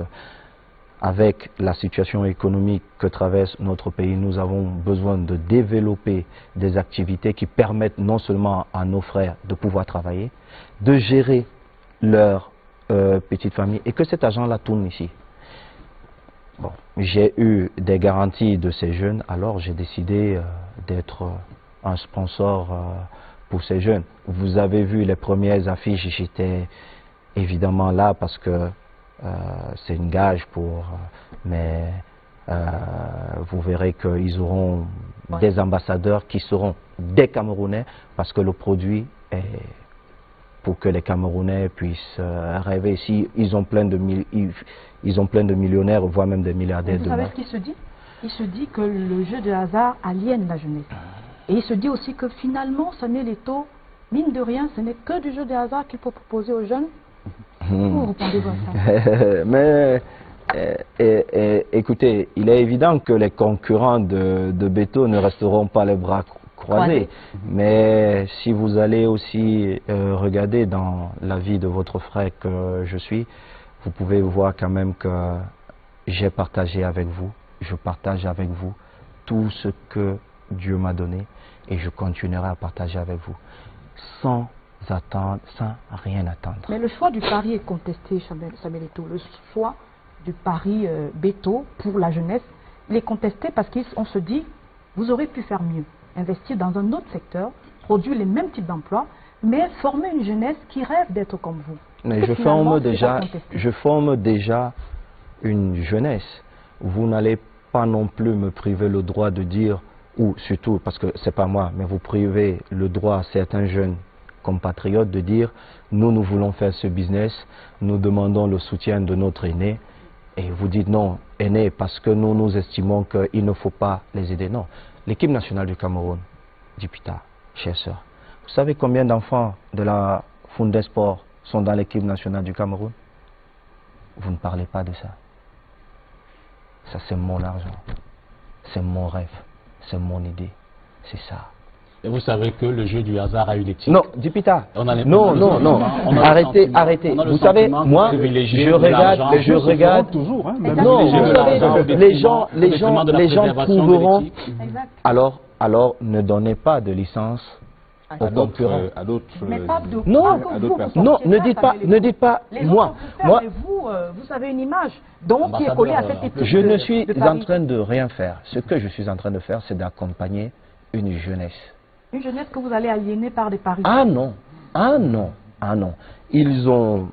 [SPEAKER 3] avec la situation économique que traverse notre pays, nous avons besoin de développer des activités qui permettent non seulement à nos frères de pouvoir travailler, de gérer leur petite famille et que cet argent-là tourne ici. Bon, j'ai eu des garanties de ces jeunes, alors j'ai décidé d'être un sponsor pour ces jeunes. Vous avez vu les premières affiches, j'étais évidemment là parce que c'est une gage pour, mais vous verrez qu'ils auront des ambassadeurs qui seront des Camerounais parce que le produit est pour que les Camerounais puissent rêver. Si ils ont plein de millionnaires, voire même des milliardaires.
[SPEAKER 5] Vous savez ce qu'il se dit? Il se dit que le jeu de hasard aliène la jeunesse. Et il se dit aussi que finalement, Samuel Eto'o, mine de rien, ce n'est que du jeu de hasard qu'il faut proposer aux jeunes. Vous répondez-vous à ça?
[SPEAKER 3] Mais écoutez, il est évident que les concurrents de Beto ne resteront pas les bras croisés. Mais si vous allez aussi regarder dans la vie de votre frère que je suis, vous pouvez voir quand même que j'ai partagé avec vous, je partage avec vous tout ce que Dieu m'a donné et je continuerai à partager avec vous sans attendre, sans rien attendre.
[SPEAKER 5] Mais le choix du pari est contesté, Samuel Eto'o. Le choix du pari Beto pour la jeunesse, il est contesté parce qu'on se dit, vous aurez pu faire mieux, investir dans un autre secteur, produire les mêmes types d'emplois, mais former une jeunesse qui rêve d'être comme vous.
[SPEAKER 3] Mais je forme déjà une jeunesse. Vous n'allez pas non plus me priver le droit de dire, ou surtout, parce que c'est pas moi, mais vous privez le droit à certains jeunes compatriotes de dire, nous voulons faire ce business, nous demandons le soutien de notre aîné, et vous dites non, aîné, parce que nous estimons qu'il ne faut pas les aider. Non, l'équipe nationale du Cameroun, Dipita, chère sœur, vous savez combien d'enfants de la Foundé Sport sont dans l'équipe nationale du Cameroun? Vous ne parlez pas de ça. Ça, c'est mon argent, c'est mon rêve, c'est mon idée, c'est ça.
[SPEAKER 4] Et vous savez que le jeu du hasard a une éthique.
[SPEAKER 3] Non, Dupita.
[SPEAKER 4] On a les-
[SPEAKER 3] Non,
[SPEAKER 4] on a le
[SPEAKER 3] non, non.
[SPEAKER 4] sentiment- on a le
[SPEAKER 3] Arrêtez,
[SPEAKER 4] sentiment-
[SPEAKER 3] arrêtez.
[SPEAKER 4] on a le
[SPEAKER 3] Vous savez,
[SPEAKER 4] sentiment que
[SPEAKER 3] moi,
[SPEAKER 4] privilégier
[SPEAKER 3] je
[SPEAKER 4] de
[SPEAKER 3] regarde,
[SPEAKER 4] l'argent,
[SPEAKER 3] je regarde.
[SPEAKER 1] toujours. Hein, même
[SPEAKER 3] Non,
[SPEAKER 4] privilégier
[SPEAKER 3] vous
[SPEAKER 4] de
[SPEAKER 3] savez,
[SPEAKER 4] l'argent,
[SPEAKER 3] les gens
[SPEAKER 4] de la préservation de
[SPEAKER 3] trouveront.
[SPEAKER 4] l'équipe.
[SPEAKER 5] Exact.
[SPEAKER 3] Alors, ne donnez pas de licence aux concurrents.
[SPEAKER 1] à d'autres.
[SPEAKER 5] Mais pas de
[SPEAKER 3] Non,
[SPEAKER 5] pas que
[SPEAKER 1] à
[SPEAKER 5] vous,
[SPEAKER 1] d'autres
[SPEAKER 5] vous
[SPEAKER 1] personnes.
[SPEAKER 3] Non,
[SPEAKER 5] sortiez
[SPEAKER 3] ne
[SPEAKER 5] ça,
[SPEAKER 3] dites pas,
[SPEAKER 5] Samuel
[SPEAKER 3] ne
[SPEAKER 5] Eto'o.
[SPEAKER 3] dites pas,
[SPEAKER 5] Les autres
[SPEAKER 3] moi,
[SPEAKER 5] peuvent faire,
[SPEAKER 3] moi,
[SPEAKER 5] mais vous avez une image donc qui est collée à cette équipe.
[SPEAKER 3] je
[SPEAKER 5] de-
[SPEAKER 3] ne suis
[SPEAKER 5] de
[SPEAKER 3] en
[SPEAKER 5] Paris.
[SPEAKER 3] train de rien faire. Ce que je suis en train de faire, c'est d'accompagner une jeunesse.
[SPEAKER 5] Une jeunesse que vous allez aliéner par des paris.
[SPEAKER 3] Ah non, ah non, ah non. Ils ont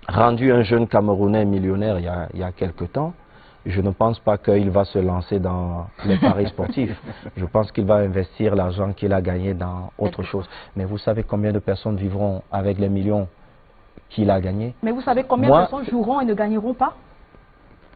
[SPEAKER 3] rendu un jeune Camerounais millionnaire il y a quelque temps. Je ne pense pas qu'il va se lancer dans les paris sportifs. Je pense qu'il va investir l'argent qu'il a gagné dans autre chose. Mais vous savez combien de personnes vivront avec les millions qu'il a gagnés?
[SPEAKER 5] Mais vous savez combien
[SPEAKER 3] Moi-
[SPEAKER 5] de personnes joueront et ne gagneront pas?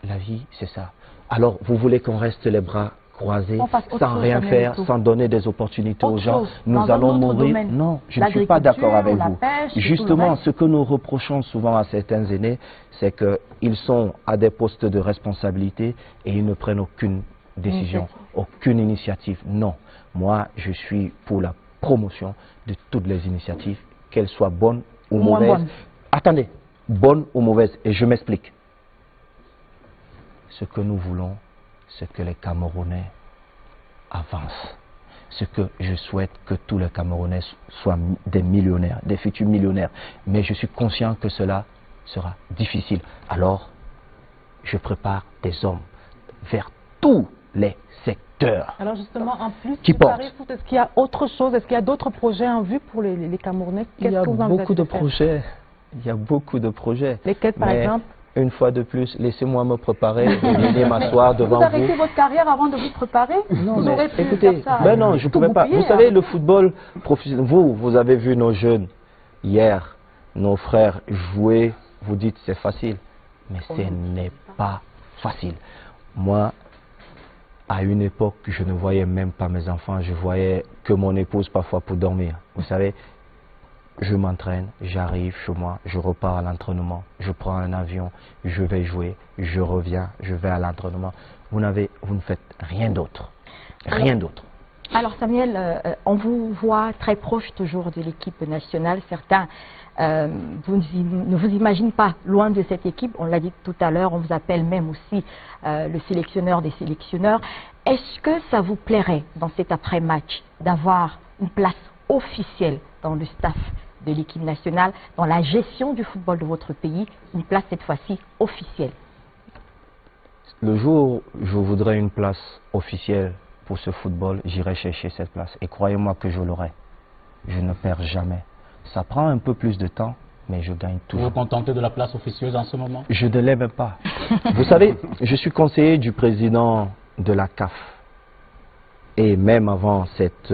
[SPEAKER 3] La vie, c'est ça. Alors, vous voulez qu'on reste les bras croisés,
[SPEAKER 5] On fasse autre
[SPEAKER 3] sans
[SPEAKER 5] chose,
[SPEAKER 3] rien
[SPEAKER 5] Samuel
[SPEAKER 3] faire,
[SPEAKER 5] Eto'o.
[SPEAKER 3] sans donner des opportunités aux
[SPEAKER 5] Autre
[SPEAKER 3] gens?
[SPEAKER 5] chose,
[SPEAKER 3] Nous
[SPEAKER 5] dans un
[SPEAKER 3] allons
[SPEAKER 5] autre
[SPEAKER 3] mourir.
[SPEAKER 5] domaine.
[SPEAKER 3] Non, je ne suis pas d'accord avec
[SPEAKER 5] L'agriculture,
[SPEAKER 3] vous.
[SPEAKER 5] la pêche et tout le
[SPEAKER 3] Justement,
[SPEAKER 5] reste.
[SPEAKER 3] ce que nous reprochons souvent à certains aînés, c'est qu'ils sont à des postes de responsabilité et ils ne prennent aucune décision, aucune initiative. Non, moi, je suis pour la promotion de toutes les initiatives, qu'elles soient bonnes ou
[SPEAKER 5] Moins
[SPEAKER 3] mauvaises.
[SPEAKER 5] bonnes.
[SPEAKER 3] Attendez, bonnes ou mauvaises, et je m'explique. Ce que nous voulons, c'est que les Camerounais avancent. Ce que je souhaite, que tous les Camerounais soient des millionnaires, des futurs millionnaires. Mais je suis conscient que cela sera difficile. Alors, je prépare des hommes vers tous les secteurs.
[SPEAKER 2] Alors justement, en plus
[SPEAKER 3] Qui
[SPEAKER 2] du
[SPEAKER 3] porte
[SPEAKER 2] Paris Foot, est-ce qu'il y a autre chose? Est-ce qu'il y a d'autres projets en vue pour les Camerounais?
[SPEAKER 3] Il y
[SPEAKER 2] Qu'est-ce
[SPEAKER 3] a
[SPEAKER 2] que vous envisagez
[SPEAKER 3] beaucoup de
[SPEAKER 2] faire?
[SPEAKER 3] projets. Il y a beaucoup de projets.
[SPEAKER 2] Lesquels, par
[SPEAKER 3] Mais
[SPEAKER 2] exemple?
[SPEAKER 3] une fois de plus, laissez-moi me préparer et venir m'asseoir devant
[SPEAKER 5] Vous
[SPEAKER 3] vous.
[SPEAKER 5] arrêtez votre carrière avant de vous préparer?
[SPEAKER 3] Non,
[SPEAKER 5] Vous
[SPEAKER 3] mais
[SPEAKER 5] aurez pu
[SPEAKER 3] écoutez,
[SPEAKER 5] faire ça.
[SPEAKER 3] ben non, je ne
[SPEAKER 5] tout
[SPEAKER 3] pouvais pas.
[SPEAKER 5] goupiller,
[SPEAKER 3] Vous savez,
[SPEAKER 5] hein.
[SPEAKER 3] le football professionnel, vous avez vu nos jeunes hier, nos frères jouer, vous dites c'est facile, mais ce n'est pas facile. Moi, à une époque, je ne voyais même pas mes enfants, je voyais que mon épouse parfois pour dormir. Vous savez, je m'entraîne, j'arrive chez moi, je repars à l'entraînement, je prends un avion, je vais jouer, je reviens, je vais à l'entraînement. Vous ne faites rien d'autre. Rien d'autre.
[SPEAKER 6] Alors Samuel, on vous voit très proche toujours de l'équipe nationale. Certains ne vous imaginent pas loin de cette équipe. On l'a dit tout à l'heure, on vous appelle même aussi le sélectionneur des sélectionneurs. Est-ce que ça vous plairait dans cet après-match d'avoir une place officielle dans le staff de l'équipe nationale, dans la gestion du football de votre pays, une place cette fois-ci officielle?
[SPEAKER 3] Le jour où je voudrais une place officielle pour ce football, j'irai chercher cette place. Et croyez-moi que je l'aurai. Je ne perds jamais. Ça prend un peu plus de temps, mais je gagne
[SPEAKER 4] Vous
[SPEAKER 3] toujours.
[SPEAKER 4] vous contentez de la place officieuse en ce moment?
[SPEAKER 3] Je ne l'aime pas. Vous savez, je suis conseiller du président de la CAF. Et même avant cette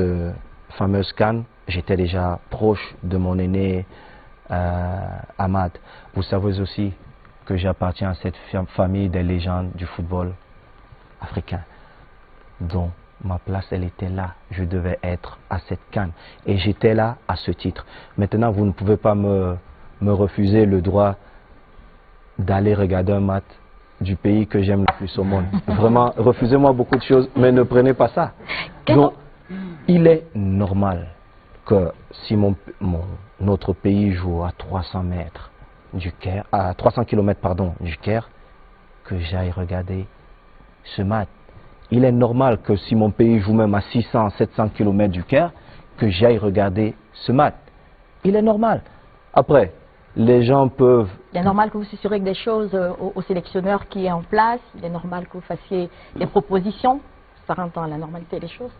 [SPEAKER 3] fameuse CAN, j'étais déjà proche de mon aîné Ahmad. Vous savez aussi que j'appartiens à cette famille des légendes du football africain. Donc, ma place, elle était là. Je devais être à cette CAN. Et j'étais là à ce titre. Maintenant, vous ne pouvez pas me refuser le droit d'aller regarder un match du pays que j'aime le plus au monde. Vraiment, refusez-moi beaucoup de choses, mais ne prenez pas ça. Donc, il est normal que si notre pays joue à 300 mètres du Caire, à 300 km pardon, du Caire, que j'aille regarder ce match. Il est normal que si mon pays joue même à 600, 700 km du Caire, que j'aille regarder ce match. Il est normal. Après, les gens peuvent...
[SPEAKER 6] Il est normal que vous susurrez des choses au sélectionneur qui est en place. Il est normal que vous fassiez des propositions. Ça rentre dans la normalité des choses.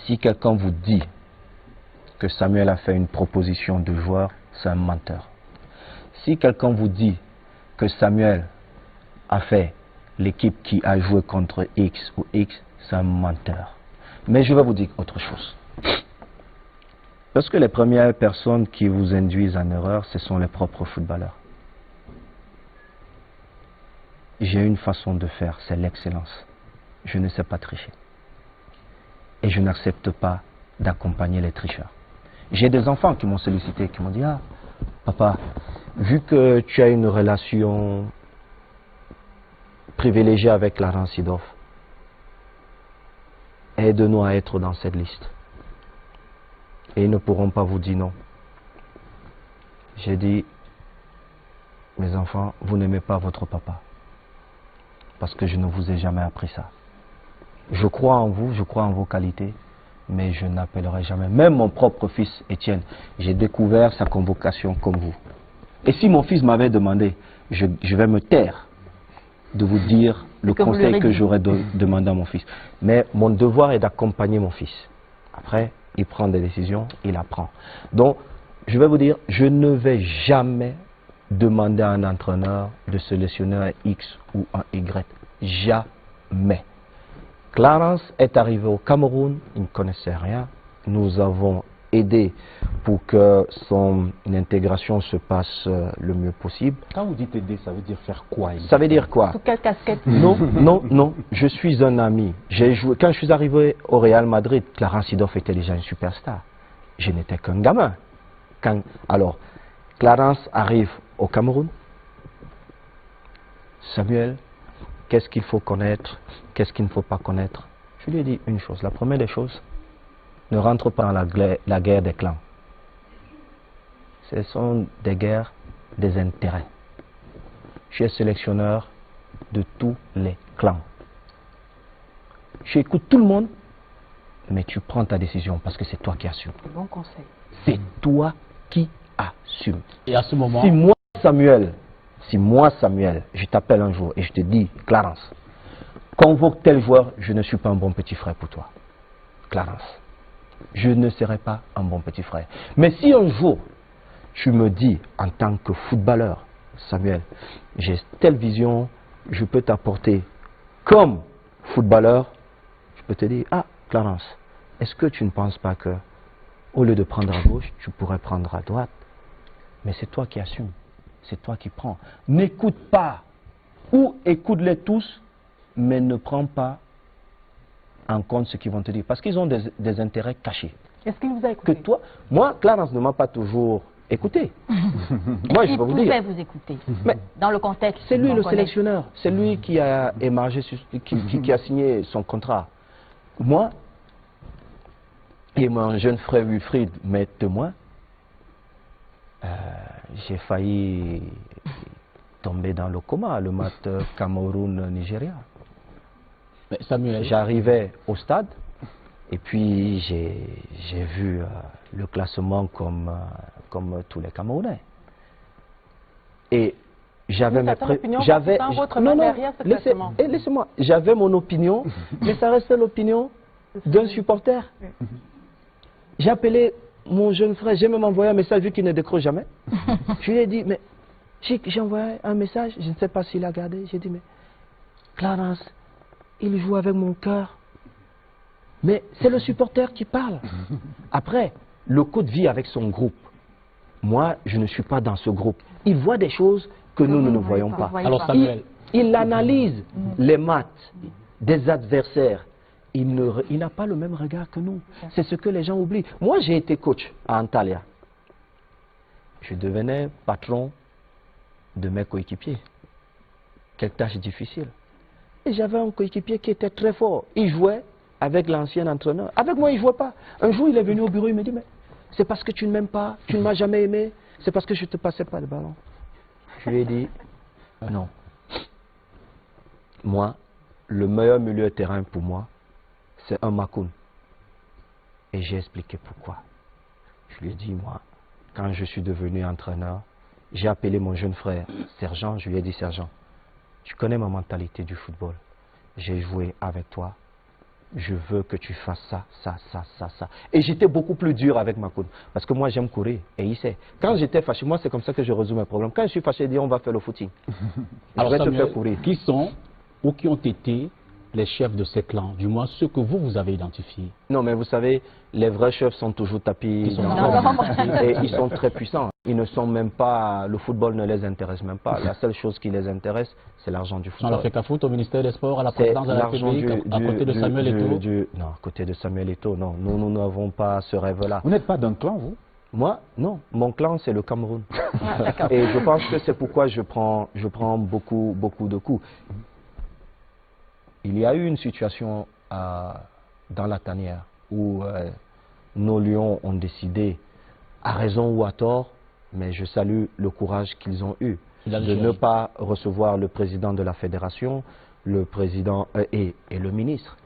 [SPEAKER 3] Si quelqu'un vous dit que Samuel a fait une proposition de joueur, c'est un menteur. Si quelqu'un vous dit que Samuel a fait l'équipe qui a joué contre X ou X, c'est un menteur. Mais je vais vous dire autre chose. Parce que les premières personnes qui vous induisent en erreur, ce sont les propres footballeurs. J'ai une façon de faire, c'est l'excellence. Je ne sais pas tricher. Et je n'accepte pas d'accompagner les tricheurs. J'ai des enfants qui m'ont sollicité, qui m'ont dit « Ah, papa, vu que tu as une relation privilégiée avec Laurent Sidoff, aide-nous à être dans cette liste. Et ils ne pourront pas vous dire non. J'ai dit, mes enfants, vous n'aimez pas votre papa. Parce que je ne vous ai jamais appris ça. Je crois en vous, je crois en vos qualités, mais je n'appellerai jamais. Même mon propre fils, Étienne, j'ai découvert sa convocation comme vous. Et si mon fils m'avait demandé, je vais me taire de vous dire le conseil que j'aurais demandé à mon fils. Mais mon devoir est d'accompagner mon fils. Après, il prend des décisions, il apprend. Donc, je vais vous dire, je ne vais jamais demander à un entraîneur de sélectionner un X ou un Y. Jamais. Clarence est arrivé au Cameroun, il ne connaissait rien. Nous avons aidé pour que son intégration se passe le mieux possible.
[SPEAKER 1] Quand vous dites aider, ça veut dire faire quoi?
[SPEAKER 3] Ça veut dire quoi?
[SPEAKER 2] Sous quelle casquette?
[SPEAKER 3] Non, non, non. Je suis un ami. J'ai joué. Quand je suis arrivé au Real Madrid, Clarence Seedorf était déjà une superstar. Je n'étais qu'un gamin. Alors, Clarence arrive au Cameroun. Samuel, qu'est-ce qu'il faut connaître? Qu'est-ce qu'il ne faut pas connaître? Je lui ai dit une chose. La première des choses, ne rentre pas dans la guerre des clans. Ce sont des guerres des intérêts. Je suis sélectionneur de tous les clans. Tu écoutes tout le monde, mais tu prends ta décision parce que c'est toi qui assumes.
[SPEAKER 2] Bon conseil.
[SPEAKER 3] C'est toi qui assumes.
[SPEAKER 4] Et à ce moment...
[SPEAKER 3] Si moi, Samuel, je t'appelle un jour et je te dis, Clarence, convoque tel joueur, je ne suis pas un bon petit frère pour toi. Clarence, je ne serai pas un bon petit frère. Mais si un jour, tu me dis, en tant que footballeur, Samuel, j'ai telle vision, je peux t'apporter comme footballeur, je peux te dire, ah, Clarence, est-ce que tu ne penses pas que, au lieu de prendre à gauche, tu pourrais prendre à droite? Mais c'est toi qui assumes, c'est toi qui prends. N'écoute pas, ou écoute-les tous, mais ne prends pas en compte ce qu'ils vont te dire, parce qu'ils ont des intérêts cachés.
[SPEAKER 2] Est-ce qu'il vous a écouté?
[SPEAKER 3] Que toi, moi, Clarence ne m'a pas toujours écouté. Moi, je vais vous dire.
[SPEAKER 6] Il pouvait vous écouter,
[SPEAKER 3] Mais
[SPEAKER 6] dans le contexte.
[SPEAKER 3] c'est lui
[SPEAKER 6] qu'on
[SPEAKER 3] le
[SPEAKER 6] connaît.
[SPEAKER 3] sélectionneur, c'est lui qui a émargé, qui a signé son contrat. Moi, et mon jeune frère Wilfried, mes témoins, j'ai failli tomber dans le coma, le match Cameroun-Nigeria.
[SPEAKER 4] Mais Samuel,
[SPEAKER 3] J'arrivais au stade et puis j'ai vu le classement comme tous les Camerounais. Et j'avais mes laissez-moi, j'avais mon opinion, mais ça restait l'opinion d'un supporter. J'ai appelé mon jeune frère, j'ai même envoyé un message vu qu'il ne décroche jamais. Je lui ai dit, mais j'ai envoyé un message, je ne sais pas s'il a gardé. J'ai dit, mais Clarence, il joue avec mon cœur. Mais c'est le supporter qui parle. Après, le coach vit avec son groupe. Moi, je ne suis pas dans ce groupe. Il voit des choses que nous ne voyons pas.
[SPEAKER 4] alors Samuel,
[SPEAKER 3] Il analyse les maths des adversaires. Il n'a pas le même regard que nous. C'est ce que les gens oublient. Moi, j'ai été coach à Antalya. Je devenais patron de mes coéquipiers. Quelle tâche difficile. Et j'avais un coéquipier qui était très fort. Il jouait avec l'ancien entraîneur. Avec moi, il ne jouait pas. Un jour, il est venu au bureau, il me dit, mais c'est parce que tu ne m'aimes pas, tu ne m'as jamais aimé, c'est parce que je ne te passais pas le ballon. Je lui ai dit, non. Moi, le meilleur milieu de terrain pour moi, c'est un Makoun. Et j'ai expliqué pourquoi. Je lui ai dit, moi, quand je suis devenu entraîneur, j'ai appelé mon jeune frère, Sergent, je lui ai dit, Sergent, tu connais ma mentalité du football. J'ai joué avec toi. Je veux que tu fasses ça, ça, ça, ça, ça. Et j'étais beaucoup plus dur avec Makoun. Parce que moi, j'aime courir. Et il sait. Quand j'étais fâché, moi, c'est comme ça que je résous mes problèmes. Quand je suis fâché, je dis, on va faire le footing.
[SPEAKER 4] alors
[SPEAKER 3] je vais te
[SPEAKER 4] Samuel,
[SPEAKER 3] faire courir.
[SPEAKER 4] qui sont ou qui ont été les chefs de ces clans, du moins ceux que vous avez identifiés?
[SPEAKER 3] Non, mais vous savez, les vrais chefs sont toujours tapis.
[SPEAKER 4] Ils sont
[SPEAKER 3] Et ils sont très puissants. Ils ne sont même pas, le football ne les intéresse même pas. La seule chose qui les intéresse, c'est l'argent du
[SPEAKER 4] Dans
[SPEAKER 3] football.
[SPEAKER 4] l'Africa Foot, au ministère des Sports, à la
[SPEAKER 3] C'est
[SPEAKER 4] présidence de la
[SPEAKER 3] l'argent
[SPEAKER 4] République, à côté de Samuel Eto'o.
[SPEAKER 3] Non, à côté de Samuel Eto'o, non. Nous n'avons pas ce rêve-là.
[SPEAKER 1] Vous n'êtes pas d'un clan, vous?
[SPEAKER 3] Moi, non. Mon clan, c'est le Cameroun. Et je pense que c'est pourquoi je prends beaucoup de coups. Il y a eu une situation dans la tanière où nos lions ont décidé, à raison ou à tort, mais je salue le courage qu'ils ont eu de ne pas recevoir le président de la fédération, le président et le ministre.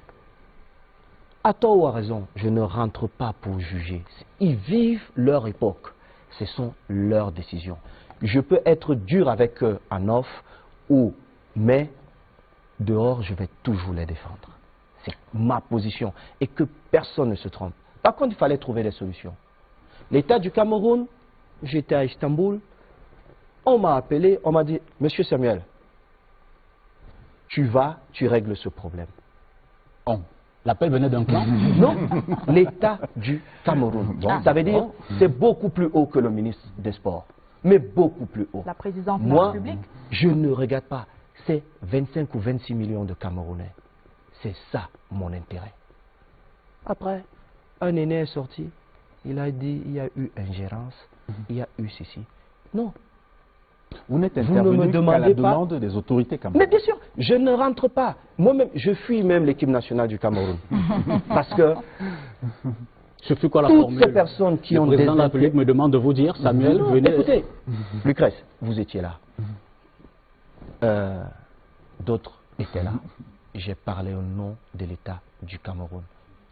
[SPEAKER 3] À tort ou à raison, je ne rentre pas pour juger. Ils vivent leur époque. Ce sont leurs décisions. Je peux être dur avec eux en off, mais dehors, je vais toujours les défendre. C'est ma position. Et que personne ne se trompe. Par contre, il fallait trouver des solutions. L'État du Cameroun, j'étais à Istanbul, on m'a appelé, on m'a dit, Monsieur Samuel, tu règles ce problème.
[SPEAKER 4] Oh. L'appel venait d'un clan?
[SPEAKER 3] Non, l'État du Cameroun. Ça veut dire c'est beaucoup plus haut que le ministre des Sports. Mais beaucoup plus haut.
[SPEAKER 5] La présidence de la
[SPEAKER 3] Moi,
[SPEAKER 5] République?
[SPEAKER 3] je ne regarde pas. C'est 25 ou 26 millions de Camerounais. C'est ça mon intérêt. Après, un aîné est sorti. Il a dit il y a eu ingérence, il y a eu ceci. Non.
[SPEAKER 1] Vous n'êtes
[SPEAKER 3] ne me
[SPEAKER 1] intervenu qu'à la
[SPEAKER 3] demandez pas.
[SPEAKER 1] demande des autorités camerounaises.
[SPEAKER 3] Mais bien sûr, je ne rentre pas. Moi-même, je fuis même l'équipe nationale du Cameroun. Parce que
[SPEAKER 4] Je fais quoi la
[SPEAKER 3] toutes
[SPEAKER 4] formule?
[SPEAKER 3] ces personnes qui ont
[SPEAKER 4] Le président de la République me demande de vous dire, Samuel,
[SPEAKER 3] Non,
[SPEAKER 4] venez...
[SPEAKER 3] écoutez, Lucrèce, vous étiez là. D'autres étaient là. J'ai parlé au nom de l'État du Cameroun.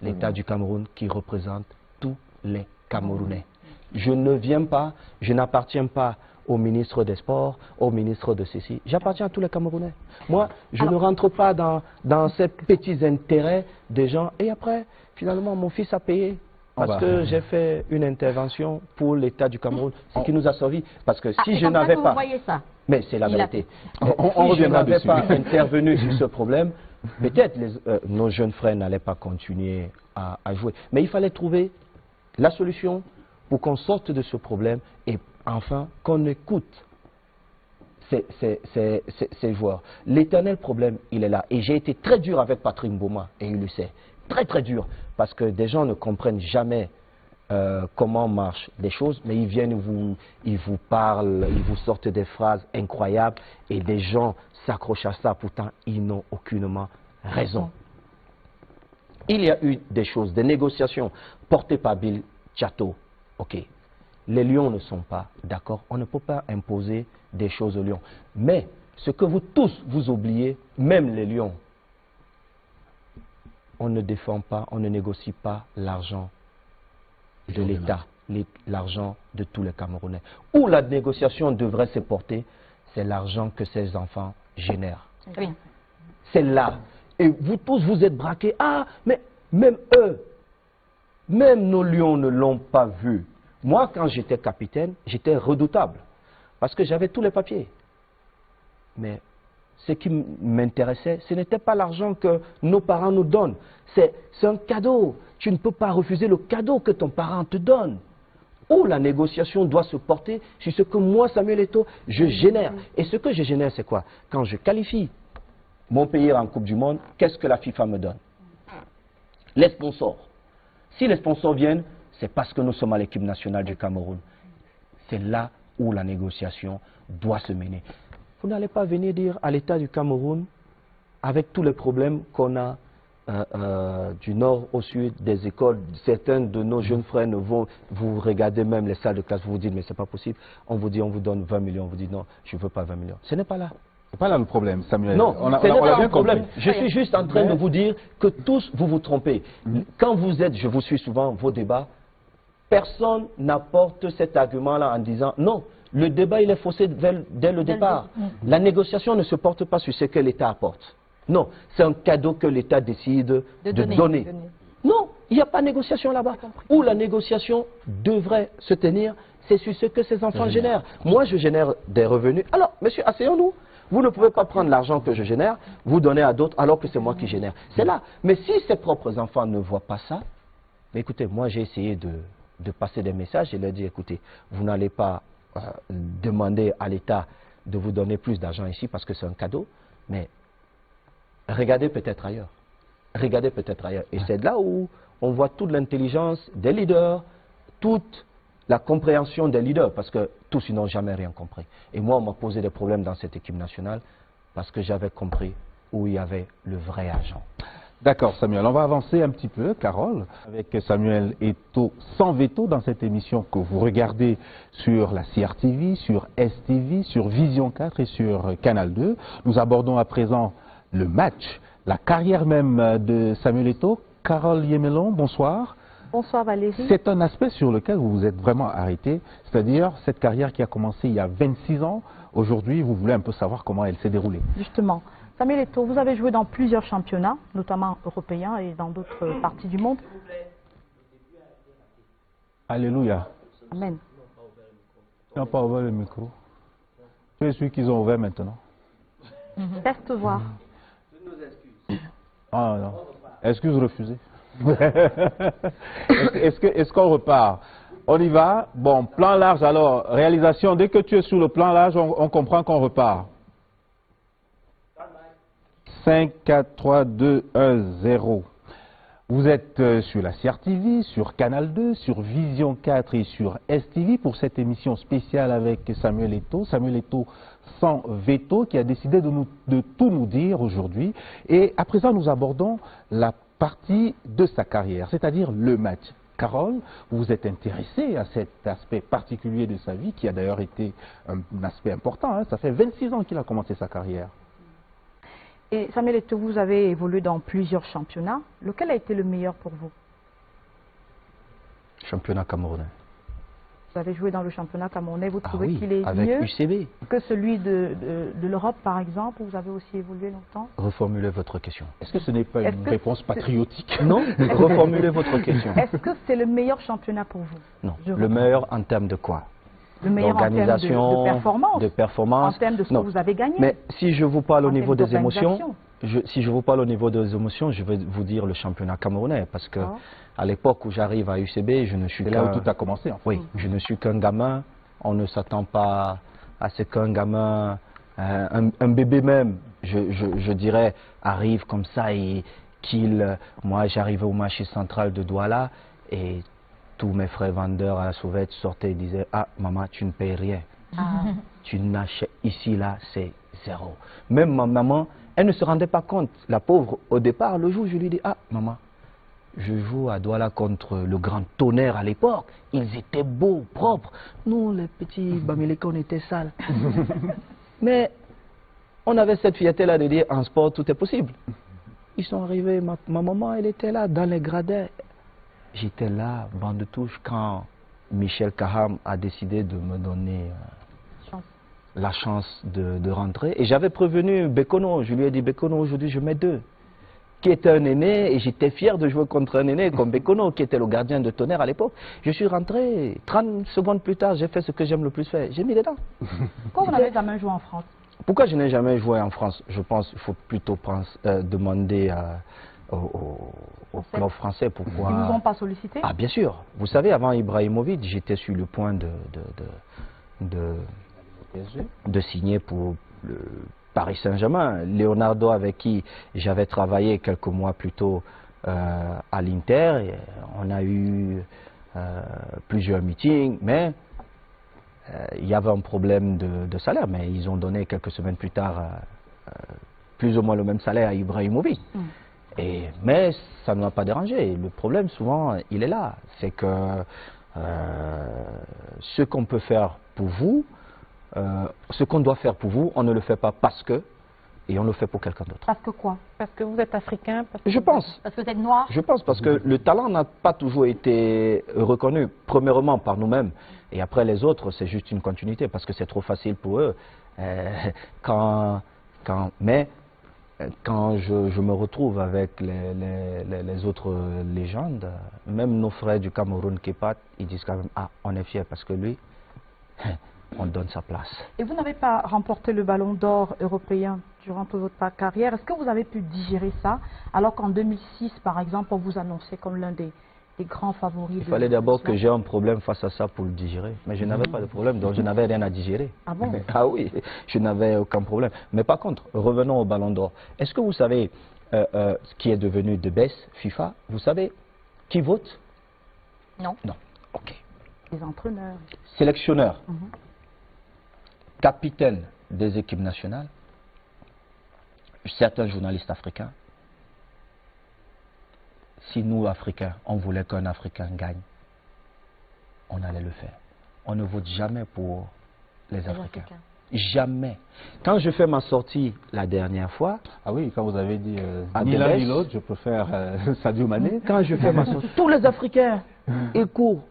[SPEAKER 3] L'État du Cameroun qui représente tous les Camerounais. Je ne viens pas, je n'appartiens pas au ministre des Sports, au ministre de ceci. J'appartiens à tous les Camerounais. Moi, je ne rentre pas dans ces petits intérêts des gens. Et après, finalement, mon fils a payé. Parce que j'ai fait une intervention pour l'État du Cameroun, ce qui nous a servis. Parce que si je n'avais pas...
[SPEAKER 6] Ça.
[SPEAKER 3] Mais c'est la vérité.
[SPEAKER 1] On
[SPEAKER 3] Si je n'avais
[SPEAKER 1] dessus.
[SPEAKER 3] pas intervenu sur ce problème, peut-être nos jeunes frères n'allaient pas continuer à jouer. Mais il fallait trouver la solution pour qu'on sorte de ce problème et enfin qu'on écoute ces joueurs. L'éternel problème, il est là. Et j'ai été très dur avec Patrick Mboma, et il le sait. Très très dur. Parce que des gens ne comprennent jamais comment marchent les choses, mais ils viennent, ils vous parlent, ils vous sortent des phrases incroyables et des gens s'accrochent à ça, pourtant ils n'ont aucunement raison. Il y a eu des choses, des négociations portées par Bill Chateau. Ok, les Lions ne sont pas d'accord, on ne peut pas imposer des choses aux Lions. Mais ce que vous tous vous oubliez, même les Lions, on ne défend pas, on ne négocie pas l'argent de l'État, l'argent de tous les Camerounais. Où la négociation devrait se porter, c'est l'argent que ces enfants génèrent.
[SPEAKER 6] Oui.
[SPEAKER 3] C'est là. Et vous tous, vous êtes braqués. Ah, mais même eux, même nos lions ne l'ont pas vu. Moi, quand j'étais capitaine, j'étais redoutable. Parce que j'avais tous les papiers. Mais ce qui m'intéressait, ce n'était pas l'argent que nos parents nous donnent. C'est un cadeau. Tu ne peux pas refuser le cadeau que ton parent te donne. Où la négociation doit se porter sur ce que moi, Samuel Eto'o, je génère. Et ce que je génère, c'est quoi? Quand je qualifie mon pays en Coupe du Monde, qu'est-ce que la FIFA me donne? Les sponsors. Si les sponsors viennent, c'est parce que nous sommes à l'équipe nationale du Cameroun. C'est là où la négociation doit se mener. Vous n'allez pas venir dire à l'État du Cameroun, avec tous les problèmes qu'on a du nord au sud, des écoles, certains de nos jeunes frères ne vont, vous regardez même les salles de classe, vous vous dites mais c'est pas possible, on vous dit on vous donne 20 millions, on vous dit non, je ne veux pas 20 millions. Ce n'est pas là.
[SPEAKER 1] C'est pas là le problème, Samuel.
[SPEAKER 3] Non, ce n'est pas un problème.
[SPEAKER 1] compris.
[SPEAKER 3] Je suis juste en train de vous dire que tous, vous vous trompez. Quand vous êtes, je vous suis souvent, vos débats, personne n'apporte cet argument-là en disant non, le débat il est faussé dès le départ. La négociation ne se porte pas sur ce que l'État apporte. Non, c'est un cadeau que l'État décide de donner. Non, il n'y a pas de négociation là-bas. Où la négociation devrait se tenir, c'est sur ce que ces enfants génèrent. Moi, je génère des revenus. Alors, monsieur, asseyons-nous. Vous ne pouvez pas prendre l'argent que je génère, vous donner à d'autres alors que c'est moi qui génère. C'est là. Mais si ses propres enfants ne voient pas ça, mais écoutez, moi j'ai essayé de passer des messages et leur dire, écoutez, vous n'allez pas demander à l'État de vous donner plus d'argent ici parce que c'est un cadeau, mais regardez peut-être ailleurs. Regardez peut-être ailleurs. Et c'est là où on voit toute l'intelligence des leaders, toute la compréhension des leaders, parce que tous ils n'ont jamais rien compris. Et moi, on m'a posé des problèmes dans cette équipe nationale parce que j'avais compris où il y avait le vrai argent.
[SPEAKER 1] D'accord Samuel, on va avancer un petit peu, Carole, avec Samuel Eto'o sans veto dans cette émission que vous regardez sur la CRTV, sur STV, sur Vision 4 et sur Canal 2. Nous abordons à présent le match, la carrière même de Samuel Eto'o. Carole Yemelon, bonsoir.
[SPEAKER 5] Bonsoir Valérie.
[SPEAKER 1] C'est un aspect sur lequel vous vous êtes vraiment arrêté, c'est-à-dire cette carrière qui a commencé il y a 26 ans. Aujourd'hui, vous voulez un peu savoir comment elle s'est déroulée.
[SPEAKER 5] Justement. Samuel Eto'o, vous avez joué dans plusieurs championnats, notamment européens et dans d'autres parties du monde.
[SPEAKER 1] Alléluia.
[SPEAKER 5] Amen.
[SPEAKER 1] Ils n'ont pas ouvert le micro. Tu es celui qu'ils ont ouvert maintenant.
[SPEAKER 5] Teste voir.
[SPEAKER 1] Ah non. Excuse refusée. Est-ce qu'on repart? On y va. Bon, plan large alors. Réalisation, dès que tu es sur le plan large, on comprend qu'on repart. 5, 4, 3, 2, 1, 0. Vous êtes sur la CRTV, sur Canal 2, sur Vision 4 et sur STV pour cette émission spéciale avec Samuel Eto'o. Samuel Eto'o sans veto qui a décidé de tout nous dire aujourd'hui. Et à présent, nous abordons la partie de sa carrière, c'est-à-dire le match. Carole, vous vous êtes intéressée à cet aspect particulier de sa vie qui a d'ailleurs été un aspect important. Hein. Ça fait 26 ans qu'il a commencé sa carrière.
[SPEAKER 5] Et Samuel Eto'o, vous avez évolué dans plusieurs championnats. Lequel a été le meilleur pour vous?
[SPEAKER 3] Championnat camerounais.
[SPEAKER 5] Vous avez joué dans le championnat camerounais. Vous trouvez
[SPEAKER 3] oui,
[SPEAKER 5] qu'il est
[SPEAKER 3] avec
[SPEAKER 5] mieux
[SPEAKER 3] UCB.
[SPEAKER 5] que celui de l'Europe, par exemple, où vous avez aussi évolué longtemps?
[SPEAKER 3] Reformulez votre question.
[SPEAKER 1] Est-ce que ce n'est pas une réponse patriotique?
[SPEAKER 3] Non, reformulez votre question.
[SPEAKER 5] Est-ce que c'est le meilleur championnat pour vous?
[SPEAKER 3] Non, le meilleur en termes de quoi?
[SPEAKER 5] Le meilleur en termes
[SPEAKER 3] de performance,
[SPEAKER 5] en termes de ce que vous avez gagné.
[SPEAKER 3] Mais si je vous parle au niveau des émotions,
[SPEAKER 5] d'organisation.
[SPEAKER 3] si je vous parle au niveau des émotions, je vais vous dire le championnat camerounais, parce que à l'époque où j'arrive à UCB, je ne suis
[SPEAKER 1] là où tout a commencé. En fait.
[SPEAKER 3] Oui, je ne suis qu'un gamin. On ne s'attend pas à ce qu'un gamin, un bébé même, je dirais, arrive comme ça et moi j'arrivais au marché central de Douala et tous mes frères vendeurs à la sauvette sortaient et disaient « Ah, maman, tu ne payes rien. Tu n'achètes ici, là, c'est zéro. » Même ma maman, elle ne se rendait pas compte. La pauvre, au départ, le jour où je lui dis « Ah, maman, je joue à Douala contre le grand Tonnerre à l'époque. Ils étaient beaux, propres. Nous, les petits Bamileke, on était sales. » Mais on avait cette fierté-là de dire « En sport, tout est possible. » Ils sont arrivés, ma maman, elle était là, dans les gradins. J'étais là, banc de touche, quand Michel Kaham a décidé de me donner la chance de rentrer. Et j'avais prévenu Bekono, je lui ai dit, Bekono, aujourd'hui je mets 2. Qui était un aîné, et j'étais fier de jouer contre un aîné comme Bekono, qui était le gardien de Tonnerre à l'époque. Je suis rentré, 30 secondes plus tard, j'ai fait ce que j'aime le plus faire, j'ai mis dedans.
[SPEAKER 5] Pourquoi vous n'avez jamais joué en France?
[SPEAKER 3] Pourquoi je n'ai jamais joué en France? Je pense qu'il faut plutôt demander au club français pourquoi.
[SPEAKER 5] Ils ne vous ont pas sollicité?
[SPEAKER 3] Ah bien sûr. Vous savez, avant Ibrahimovic, j'étais sur le point de signer pour le Paris Saint-Germain. Leonardo, avec qui j'avais travaillé quelques mois plus tôt à l'Inter, on a eu plusieurs meetings, mais il y avait un problème de salaire, mais ils ont donné quelques semaines plus tard plus ou moins le même salaire à Ibrahimovic. Mais ça ne m'a pas dérangé. Le problème, souvent, il est là. C'est que ce qu'on peut faire pour vous, ce qu'on doit faire pour vous, on ne le fait pas parce que, et on le fait pour quelqu'un d'autre.
[SPEAKER 5] Parce que quoi? Parce que vous êtes africain?
[SPEAKER 3] Je pense.
[SPEAKER 5] Parce que vous êtes noir?
[SPEAKER 3] Je pense parce que le talent n'a pas toujours été reconnu, premièrement par nous-mêmes, et après les autres, c'est juste une continuité, parce que c'est trop facile pour eux. Mais quand je me retrouve avec les autres légendes, même nos frères du Cameroun qui partent, ils disent quand même « Ah, on est fiers parce que lui, on donne sa place. »
[SPEAKER 5] Et vous n'avez pas remporté le ballon d'or européen durant toute votre carrière. Est-ce que vous avez pu digérer ça, alors qu'en 2006, par exemple, on vous annonçait comme l'un des grands favoris?
[SPEAKER 3] Il fallait d'abord que j'ai un problème face à ça pour le digérer. Mais je n'avais pas de problème, donc je n'avais rien à digérer.
[SPEAKER 5] Ah bon?
[SPEAKER 3] Ah oui, je n'avais aucun problème. Mais par contre, revenons au ballon d'or. Est-ce que vous savez ce qui est devenu de baisse FIFA? Vous savez qui vote?
[SPEAKER 6] Non.
[SPEAKER 3] Non. Ok.
[SPEAKER 5] Les entraîneurs.
[SPEAKER 3] Sélectionneur. Capitaine des équipes nationales. Certains journalistes africains. si nous, Africains, on voulait qu'un Africain gagne, on allait le faire. On ne vote jamais pour les Africains. Jamais. Quand je fais ma sortie la dernière fois...
[SPEAKER 1] Ah oui, quand vous avez dit
[SPEAKER 3] à
[SPEAKER 1] ni l'un
[SPEAKER 3] Debes,
[SPEAKER 1] ni l'autre, je préfère Sadio Mané.
[SPEAKER 3] Quand je fais ma sortie, tous les Africains, ils courent.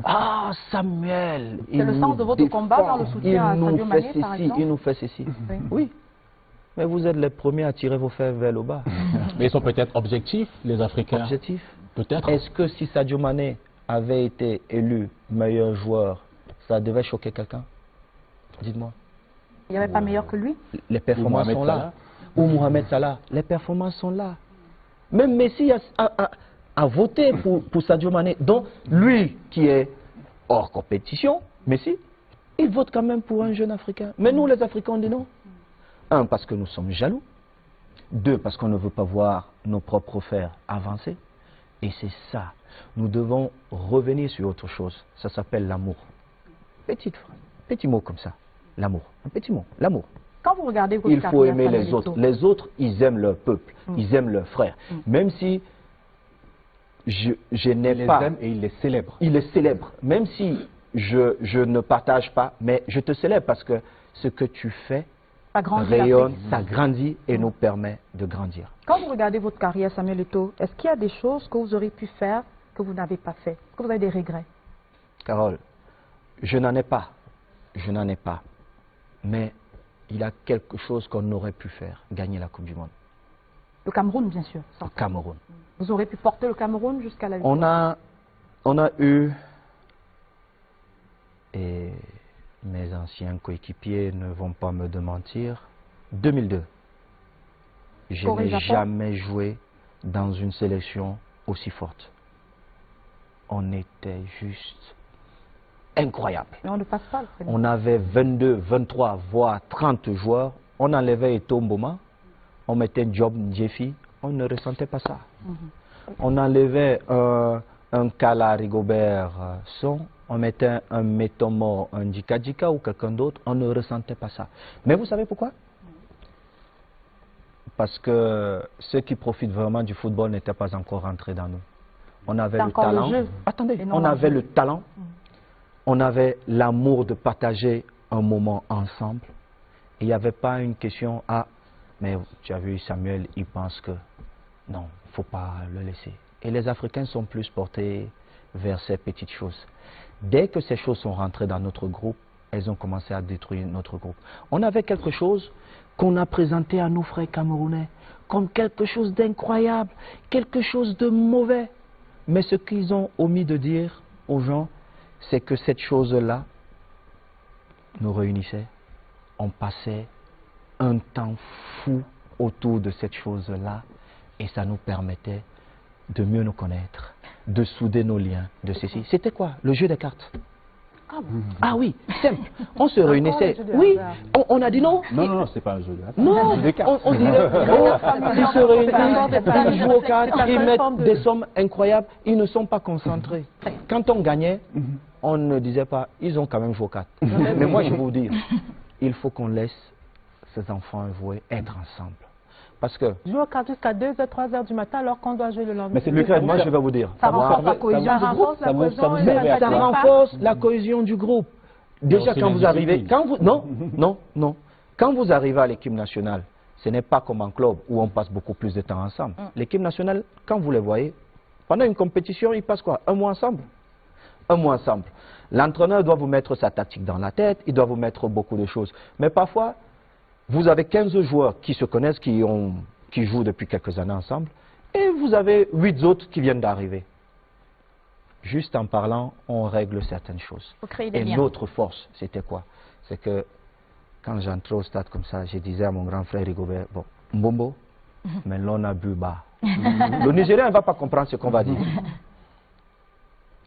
[SPEAKER 3] Ah, Samuel,
[SPEAKER 5] c'est le sens de votre combat dans le soutien à Sadio Mané, par exemple.
[SPEAKER 3] Il nous fait ceci. Oui. Mais vous êtes les premiers à tirer vos fers vers le bas.
[SPEAKER 4] Mais ils sont peut-être objectifs, les Africains.
[SPEAKER 3] Objectif.
[SPEAKER 4] Peut-être.
[SPEAKER 3] Est-ce que si Sadio Mané avait été élu meilleur joueur, ça devait choquer quelqu'un? Dites-moi.
[SPEAKER 5] Il n'y avait pas meilleur que lui?
[SPEAKER 3] Les performances sont là. Ou Mohamed Salah. Les performances sont là. Même Messi a voté pour Sadio Mané. Donc, lui qui est hors compétition, Messi, il vote quand même pour un jeune Africain. Mais nous, les Africains, on dit non. Un, parce que nous sommes jaloux. Deux, parce qu'on ne veut pas voir nos propres frères avancer. Et c'est ça. Nous devons revenir sur autre chose. Ça s'appelle l'amour. Petit mot comme ça. L'amour. Un petit mot. L'amour.
[SPEAKER 5] Quand vous regardez votre
[SPEAKER 3] il faut
[SPEAKER 5] carrière,
[SPEAKER 3] aimer les autres. Les autres, ils aiment leur peuple. Ils aiment leurs frères. Même si je n'ai pas...
[SPEAKER 1] Ils les aiment et ils les célèbrent.
[SPEAKER 3] Ils les célèbrent. Même si je ne partage pas, mais je te célèbre parce que ce que tu fais rayonne, ça grandit et nous permet de grandir.
[SPEAKER 5] Quand vous regardez votre carrière, Samuel Eto'o, est-ce qu'il y a des choses que vous auriez pu faire que vous n'avez pas fait? Est-ce que vous avez des regrets?
[SPEAKER 3] Carole, je n'en ai pas. Je n'en ai pas. Mais il y a quelque chose qu'on aurait pu faire, gagner la Coupe du Monde.
[SPEAKER 5] Le Cameroun, bien sûr.
[SPEAKER 3] Le Cameroun.
[SPEAKER 5] Vous aurez pu porter le Cameroun jusqu'à la victoire.
[SPEAKER 3] On a eu, et mes anciens coéquipiers ne vont pas me démentir, 2002. Je n'ai jamais joué dans une sélection aussi forte. On était juste incroyable.
[SPEAKER 5] Mais on ne passe pas le premier.
[SPEAKER 3] On avait 22, 23, voire 30 joueurs. On enlevait Eto'o Mboma, on mettait Job Ndjefi, on ne ressentait pas ça. On enlevait un Kala Rigobert Son, on mettait un Metomo, un Djika ou quelqu'un d'autre, on ne ressentait pas ça. Mais vous savez pourquoi? Parce que ceux qui profitent vraiment du football n'étaient pas encore rentrés dans nous. On avait le talent. Attendez, on avait le talent. On avait l'amour de partager un moment ensemble. Il n'y avait pas une question, ah, mais tu as vu Samuel, il pense que non, il ne faut pas le laisser. Et les Africains sont plus portés vers ces petites choses. Dès que ces choses sont rentrées dans notre groupe, elles ont commencé à détruire notre groupe. On avait quelque chose qu'on a présenté à nos frères camerounais comme quelque chose d'incroyable, quelque chose de mauvais. Mais ce qu'ils ont omis de dire aux gens, c'est que cette chose-là nous réunissait. On passait un temps fou autour de cette chose-là et ça nous permettait de mieux nous connaître, de souder nos liens, de ceci. C'était quoi? Le jeu des cartes. Ah oui, simple. On se réunissait. Oui, on a dit non.
[SPEAKER 1] Non, c'est pas un jeu de cartes.
[SPEAKER 3] Non, on dirait, ils se réunissent, ils jouent aux cartes, ils mettent des sommes incroyables, ils ne sont pas concentrés. Quand on gagnait, on ne disait pas, ils ont quand même joué aux cartes. Mais moi, je vais vous dire, il faut qu'on laisse ces enfants jouer, être ensemble. Parce que...
[SPEAKER 2] Jouer aux cartes jusqu'à 2h, 3h du matin alors qu'on doit jouer le lendemain.
[SPEAKER 3] Mais c'est plus clair, moi je vais vous dire.
[SPEAKER 5] Ça renforce la cohésion du groupe.
[SPEAKER 3] Ça renforce la cohésion du groupe. Déjà quand vous arrivez... Non. Quand vous arrivez à l'équipe nationale, ce n'est pas comme en club où on passe beaucoup plus de temps ensemble. L'équipe nationale, quand vous les voyez, pendant une compétition, ils passent quoi? Un mois ensemble. Un mois ensemble. L'entraîneur doit vous mettre sa tactique dans la tête, il doit vous mettre beaucoup de choses. Mais parfois, vous avez 15 joueurs qui se connaissent, qui jouent depuis quelques années ensemble, et vous avez 8 autres qui viennent d'arriver. Juste en parlant, on règle certaines choses. Et notre force, c'était quoi? C'est que quand j'entrais au stade comme ça, je disais à mon grand frère Rigobert, bon, Mbombo, mais l'on a bu bas. Le Nigérien ne va pas comprendre ce qu'on va dire.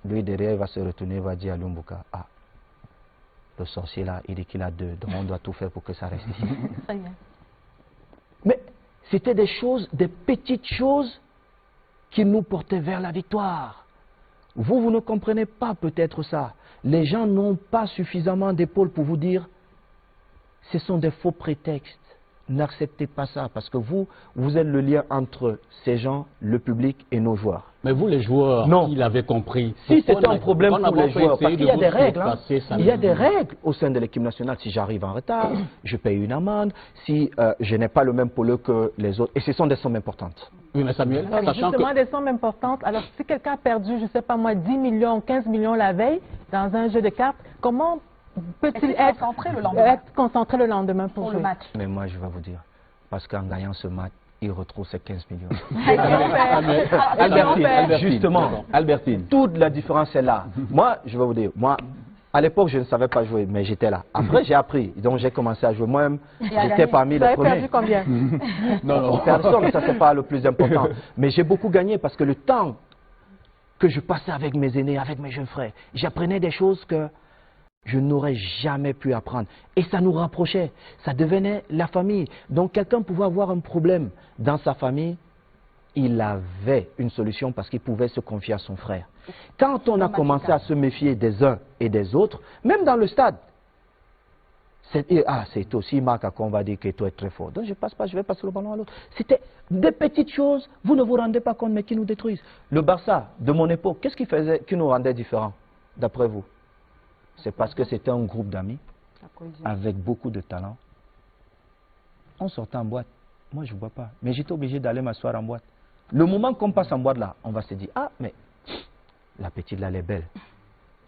[SPEAKER 3] Lui, derrière, il va se retourner, il va dire à Lumbuka, ah, le sorcier là, il dit qu'il a 2, donc on doit tout faire pour que ça reste ici. Mais c'était des choses, des petites choses qui nous portaient vers la victoire. Vous ne comprenez pas peut-être ça. Les gens n'ont pas suffisamment d'épaules pour vous dire, ce sont des faux prétextes. n'acceptez pas ça, parce que vous êtes le lien entre ces gens, le public et nos joueurs.
[SPEAKER 4] Mais vous, les joueurs,
[SPEAKER 3] Non.
[SPEAKER 4] il avait compris.
[SPEAKER 3] Si c'était un problème pour les joueurs, parce qu'il y a des règles, hein. Il y a des
[SPEAKER 4] règles.
[SPEAKER 3] règles au sein de l'équipe nationale. Si j'arrive en retard, je paye une amende. Si je n'ai pas le même polo que les autres, et ce sont des sommes importantes.
[SPEAKER 4] Oui, mais Samuel,
[SPEAKER 2] Donc,
[SPEAKER 4] sachant
[SPEAKER 2] justement,
[SPEAKER 4] que...
[SPEAKER 2] des sommes importantes. Alors, si quelqu'un a perdu, je ne sais pas moi, 10 millions, 15 millions la veille dans un jeu de cartes, comment peut-il être concentré le lendemain pour
[SPEAKER 5] Pour
[SPEAKER 2] jouer?
[SPEAKER 5] le match.
[SPEAKER 3] Mais moi, je vais vous dire, parce qu'en gagnant ce match, il retrouve ses 15 millions.
[SPEAKER 1] Albertine,
[SPEAKER 3] Justement,
[SPEAKER 1] Albertine.
[SPEAKER 3] toute la différence est là. Moi, je vais vous dire, moi, à l'époque, je ne savais pas jouer, mais j'étais là. Après, j'ai appris, donc j'ai commencé à jouer moi-même. J'étais parmi
[SPEAKER 2] Vous
[SPEAKER 3] les
[SPEAKER 2] avez
[SPEAKER 3] premiers.
[SPEAKER 2] perdu combien?
[SPEAKER 3] Non, personne, ça c'est pas le plus important. Mais j'ai beaucoup gagné parce que le temps que je passais avec mes aînés, avec mes jeunes frères, j'apprenais des choses que je n'aurais jamais pu apprendre. Et ça nous rapprochait, ça devenait la famille. Donc quelqu'un pouvait avoir un problème dans sa famille, il avait une solution parce qu'il pouvait se confier à son frère. Quand on a commencé à se méfier des uns et des autres, même dans le stade, c'est aussi Marc qu'on va dire que toi est très fort. Donc je passe pas, je vais passer le ballon à l'autre. C'était des petites choses, vous ne vous rendez pas compte, mais qui nous détruisent. Le Barça, de mon époque, qu'est-ce qui faisait, qui nous rendait différents, d'après vous? C'est parce que c'était un groupe d'amis, avec beaucoup de talent. On sortait en boîte. Moi, je ne bois pas. Mais j'étais obligé d'aller m'asseoir en boîte. Le moment qu'on passe en boîte là, on va se dire, ah, mais la petite là, elle est belle.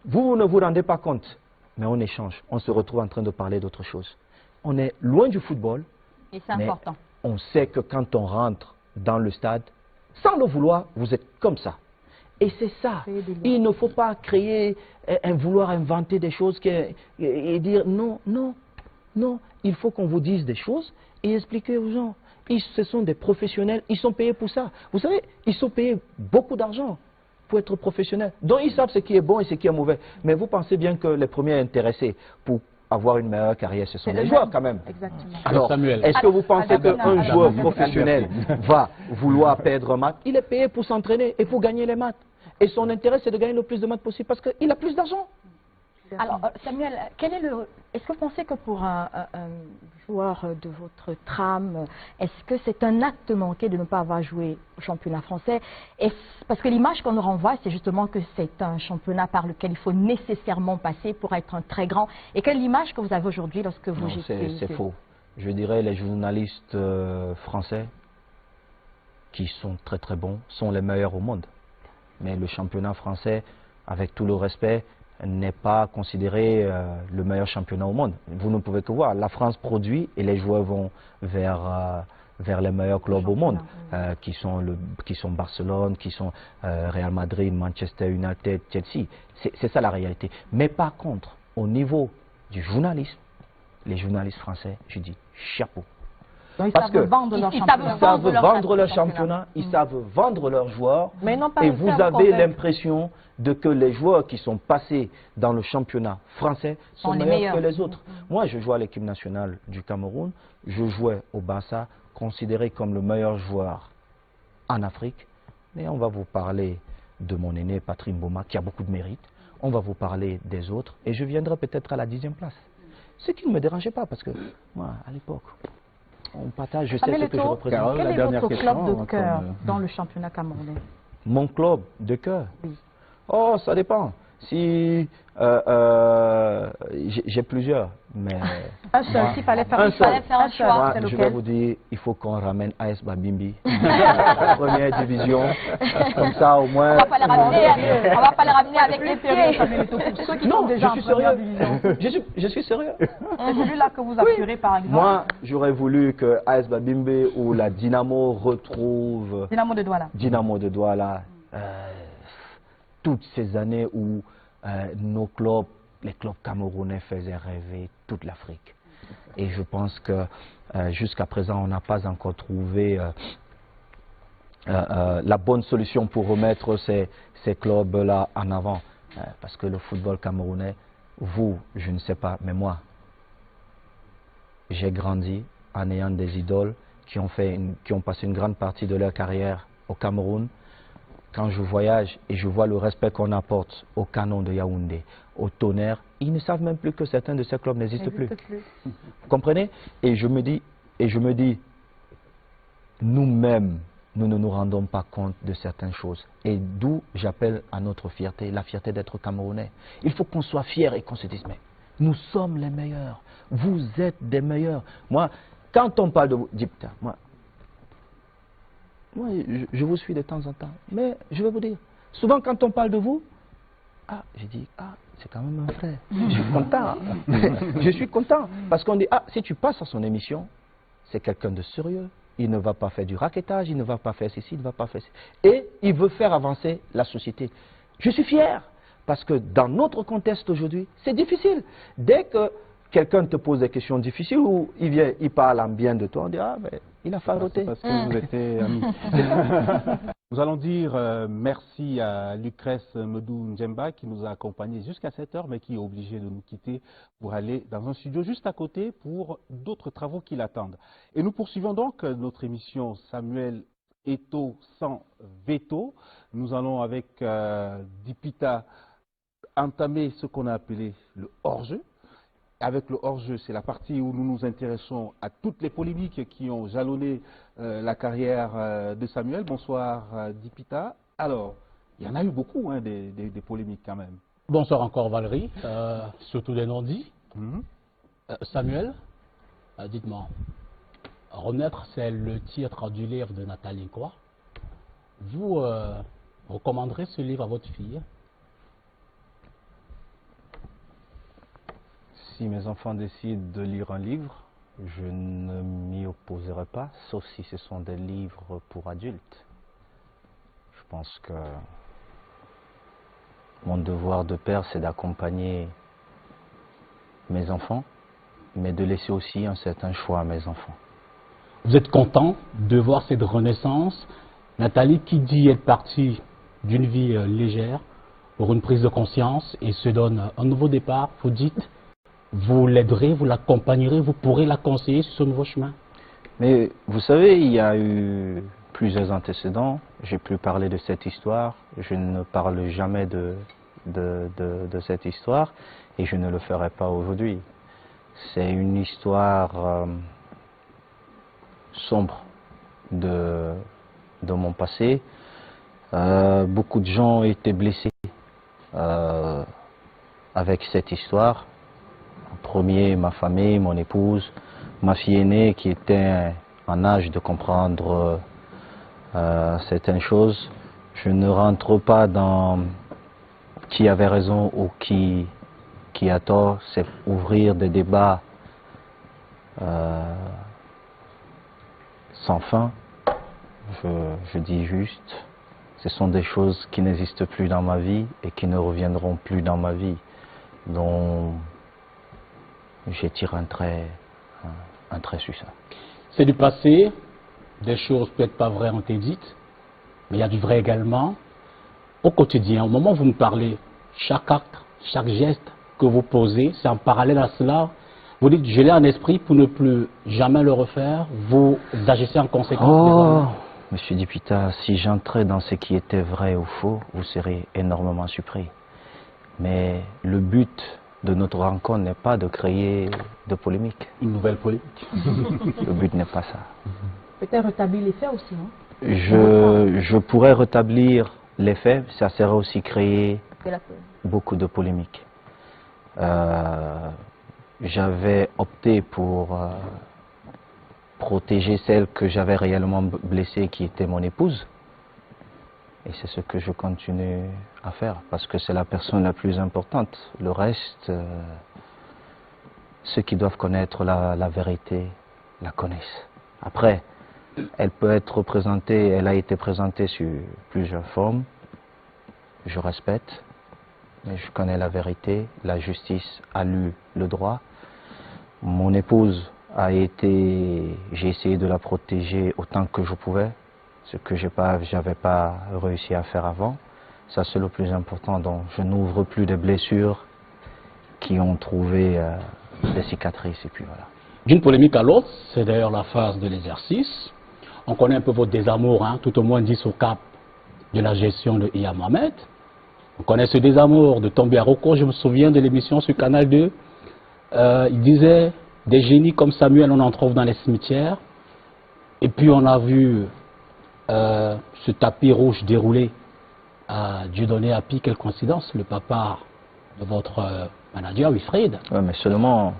[SPEAKER 3] Vous ne vous rendez pas compte, mais on échange. On se retrouve en train de parler d'autre chose. On est loin du football.
[SPEAKER 6] Et c'est important.
[SPEAKER 3] On sait que quand on rentre dans le stade, sans le vouloir, vous êtes comme ça. Et c'est ça. Il ne faut pas créer, vouloir inventer des choses et dire non, non, non. Il faut qu'on vous dise des choses et expliquer aux gens. Ce sont des professionnels, ils sont payés pour ça. Vous savez, ils sont payés beaucoup d'argent pour être professionnels. Donc ils savent ce qui est bon et ce qui est mauvais. Mais vous pensez bien que les premiers intéressés pour avoir une meilleure carrière, ce sont les joueurs quand même.
[SPEAKER 5] Exactement.
[SPEAKER 3] Alors, est-ce que vous pensez qu'un joueur professionnel va vouloir perdre un match? Il est payé pour s'entraîner et pour gagner les matchs. Et son intérêt, c'est de gagner le plus de matchs possible parce qu'il a plus d'argent.
[SPEAKER 6] Alors, Samuel, est-ce que vous pensez que pour un joueur de votre trame, est-ce que c'est un acte manqué de ne pas avoir joué au championnat français? Parce que l'image qu'on nous renvoie, c'est justement que c'est un championnat par lequel il faut nécessairement passer pour être un très grand. Et quelle image que vous avez aujourd'hui lorsque vous
[SPEAKER 3] Non, c'est faux. Je dirais les journalistes français, qui sont très très bons, sont les meilleurs au monde. Mais le championnat français, avec tout le respect, n'est pas considéré le meilleur championnat au monde. Vous ne pouvez que voir, la France produit et les joueurs vont vers les meilleurs clubs au monde, qui sont Barcelone, qui sont Real Madrid, Manchester United, Chelsea. C'est ça la réalité. Mais par contre, au niveau du journalisme, les journalistes français, je dis chapeau.
[SPEAKER 5] Donc,
[SPEAKER 3] Parce que
[SPEAKER 5] ils
[SPEAKER 3] savent vendre leur championnat, ils savent vendre leurs joueurs,
[SPEAKER 2] Mais ils n'ont pas
[SPEAKER 3] et
[SPEAKER 2] réussi
[SPEAKER 3] vous
[SPEAKER 2] à vous
[SPEAKER 3] avez
[SPEAKER 2] convaincre.
[SPEAKER 3] l'impression de que les joueurs qui sont passés dans le championnat français sont
[SPEAKER 6] les
[SPEAKER 3] meilleurs que
[SPEAKER 6] meilleurs.
[SPEAKER 3] les autres. Moi, je jouais à l'équipe nationale du Cameroun, je jouais au Barça, considéré comme le meilleur joueur en Afrique. Mais on va vous parler de mon aîné Patrick Mboma, qui a beaucoup de mérite. On va vous parler des autres, et je viendrai peut-être à la 10e place. Ce qui ne me dérangeait pas, parce que moi, à l'époque, on partage, je sais ce que je représente.
[SPEAKER 1] Carole,
[SPEAKER 5] Quel
[SPEAKER 1] la
[SPEAKER 5] est
[SPEAKER 1] dernière
[SPEAKER 5] votre
[SPEAKER 1] question,
[SPEAKER 5] club de cœur
[SPEAKER 1] comme,
[SPEAKER 5] dans le championnat camerounais?
[SPEAKER 3] Mon club de cœur?
[SPEAKER 5] Oui.
[SPEAKER 3] Oh, ça dépend. Si j'ai plusieurs, mais
[SPEAKER 5] Un seul, s'il fallait faire
[SPEAKER 3] un seul.
[SPEAKER 6] un choix.
[SPEAKER 3] moi,
[SPEAKER 5] c'est
[SPEAKER 3] je
[SPEAKER 5] lequel?
[SPEAKER 3] vais vous dire, il faut qu'on ramène AS Babimbi, première division, comme ça au moins.
[SPEAKER 6] On va pas les ramener, on va pas les ramener avec les pieds.
[SPEAKER 5] Pour ceux qui
[SPEAKER 3] Non,
[SPEAKER 5] sont déjà
[SPEAKER 3] je
[SPEAKER 5] en
[SPEAKER 3] suis
[SPEAKER 5] première
[SPEAKER 3] sérieux.
[SPEAKER 5] division.
[SPEAKER 3] Je suis sérieux.
[SPEAKER 5] C'est celui-là que vous assurez, par exemple.
[SPEAKER 3] Moi, j'aurais voulu que AS Babimbi ou la Dynamo retrouve
[SPEAKER 5] Dynamo de Douala.
[SPEAKER 3] Dynamo de Douala, toutes ces années où nos clubs, les clubs camerounais faisaient rêver toute l'Afrique. Et je pense que jusqu'à présent, on n'a pas encore trouvé la bonne solution pour remettre ces clubs-là en avant. Parce que le football camerounais, vous, je ne sais pas, mais moi, j'ai grandi en ayant des idoles qui ont passé une grande partie de leur carrière au Cameroun. Quand je voyage et je vois le respect qu'on apporte au Canon de Yaoundé, au Tonnerre, ils ne savent même plus que certains de ces clubs n'existent plus. Vous comprenez? Et je me dis, Et je me dis, nous-mêmes, nous ne nous rendons pas compte de certaines choses. Et d'où j'appelle à notre fierté, la fierté d'être Camerounais. Il faut qu'on soit fiers et qu'on se dise, mais nous sommes les meilleurs. Vous êtes des meilleurs. Moi, quand on parle de vous, dis putain, moi je vous suis de temps en temps. Mais je vais vous dire, souvent quand on parle de vous, je dis, c'est quand même un frère. Je suis content. Je suis content. Parce qu'on dit, si tu passes à son émission, c'est quelqu'un de sérieux. Il ne va pas faire du raquettage, il ne va pas faire ceci, il ne va pas faire ceci. Et il veut faire avancer la société. Je suis fier. Parce que dans notre contexte aujourd'hui, c'est difficile. Dès que quelqu'un te pose des questions difficiles ou il vient, il parle en bien de toi, on dit, mais il a failloté.
[SPEAKER 1] Parce que vous étiez amis. Nous allons dire merci à Lucrèce Medou Ndjemba qui nous a accompagnés jusqu'à 7 heures, mais qui est obligé de nous quitter pour aller dans un studio juste à côté pour d'autres travaux qui l'attendent. Et nous poursuivons donc notre émission Samuel Eto'o sans veto. Nous allons avec Dipita entamer ce qu'on a appelé le hors-jeu. Avec le hors-jeu, c'est la partie où nous nous intéressons à toutes les polémiques qui ont jalonné la carrière de Samuel. Bonsoir Dipita. Alors, il y en a eu beaucoup des polémiques quand même.
[SPEAKER 4] Bonsoir encore Valérie, surtout des non-dits. Samuel, dites-moi, Renaître, c'est le titre du livre de Nathalie Nkwa. Vous recommanderez ce livre à votre fille?
[SPEAKER 3] Si mes enfants décident de lire un livre, je ne m'y opposerai pas, sauf si ce sont des livres pour adultes. Je pense que mon devoir de père, c'est d'accompagner mes enfants, mais de laisser aussi un certain choix à mes enfants.
[SPEAKER 4] Vous êtes content de voir cette renaissance? Nathalie, qui dit être partie d'une vie légère pour une prise de conscience et se donne un nouveau départ, vous dites, vous l'aiderez, vous l'accompagnerez, vous pourrez la conseiller sur ce nouveau chemin?
[SPEAKER 3] Mais vous savez, il y a eu plusieurs antécédents. J'ai pu parler de cette histoire. Je ne parle jamais de cette histoire et je ne le ferai pas aujourd'hui. C'est une histoire sombre de mon passé. Beaucoup de gens ont été blessés avec cette histoire. En premier, ma famille, mon épouse, ma fille aînée qui était en âge de comprendre certaines choses. Je ne rentre pas dans qui avait raison ou qui a tort. C'est ouvrir des débats sans fin. Je dis juste, ce sont des choses qui n'existent plus dans ma vie et qui ne reviendront plus dans ma vie, dont j'étire un trait sur ça.
[SPEAKER 4] C'est du passé, des choses peut-être pas vraies ont été dites, mais il y a du vrai également. Au quotidien, au moment où vous me parlez, chaque acte, chaque geste que vous posez, c'est en parallèle à cela. Vous dites, je l'ai en esprit pour ne plus jamais le refaire. Vous agissez en conséquence.
[SPEAKER 3] Monsieur Dipita, si j'entrais dans ce qui était vrai ou faux, vous serez énormément surpris. Mais le but de notre rencontre n'est pas de créer de polémique.
[SPEAKER 4] Une nouvelle polémique.
[SPEAKER 3] Le but n'est pas ça.
[SPEAKER 5] Peut-être rétablir les faits aussi, non?
[SPEAKER 3] Je pourrais rétablir les faits, ça serait aussi créer beaucoup de polémiques. J'avais opté pour protéger celle que j'avais réellement blessée, qui était mon épouse. Et c'est ce que je continue à faire, parce que c'est la personne la plus importante. Le reste, ceux qui doivent connaître la vérité la connaissent. Après, elle peut être représentée, elle a été présentée sur plusieurs formes. Je respecte, mais je connais la vérité. La justice a lu le droit. Mon épouse a été, j'ai essayé de la protéger autant que je pouvais, ce que j'avais pas réussi à faire avant. Ça, c'est le plus important. Donc, je n'ouvre plus des blessures qui ont trouvé des cicatrices, et puis voilà.
[SPEAKER 4] D'une polémique à l'autre, c'est d'ailleurs la phase de l'exercice. On connaît un peu votre désamour, tout au moins 10 au cap de la gestion de Iya Mohamed. On connaît ce désamour de Tombi Aroko. Je me souviens de l'émission sur Canal 2. Il disait, Des génies comme Samuel, on en trouve dans les cimetières. Et puis on a vu ce tapis rouge déroulé à Dieudonné Hapi. Quelle coïncidence, le papa de votre manager, Wilfried.
[SPEAKER 3] Ouais, mais seulement,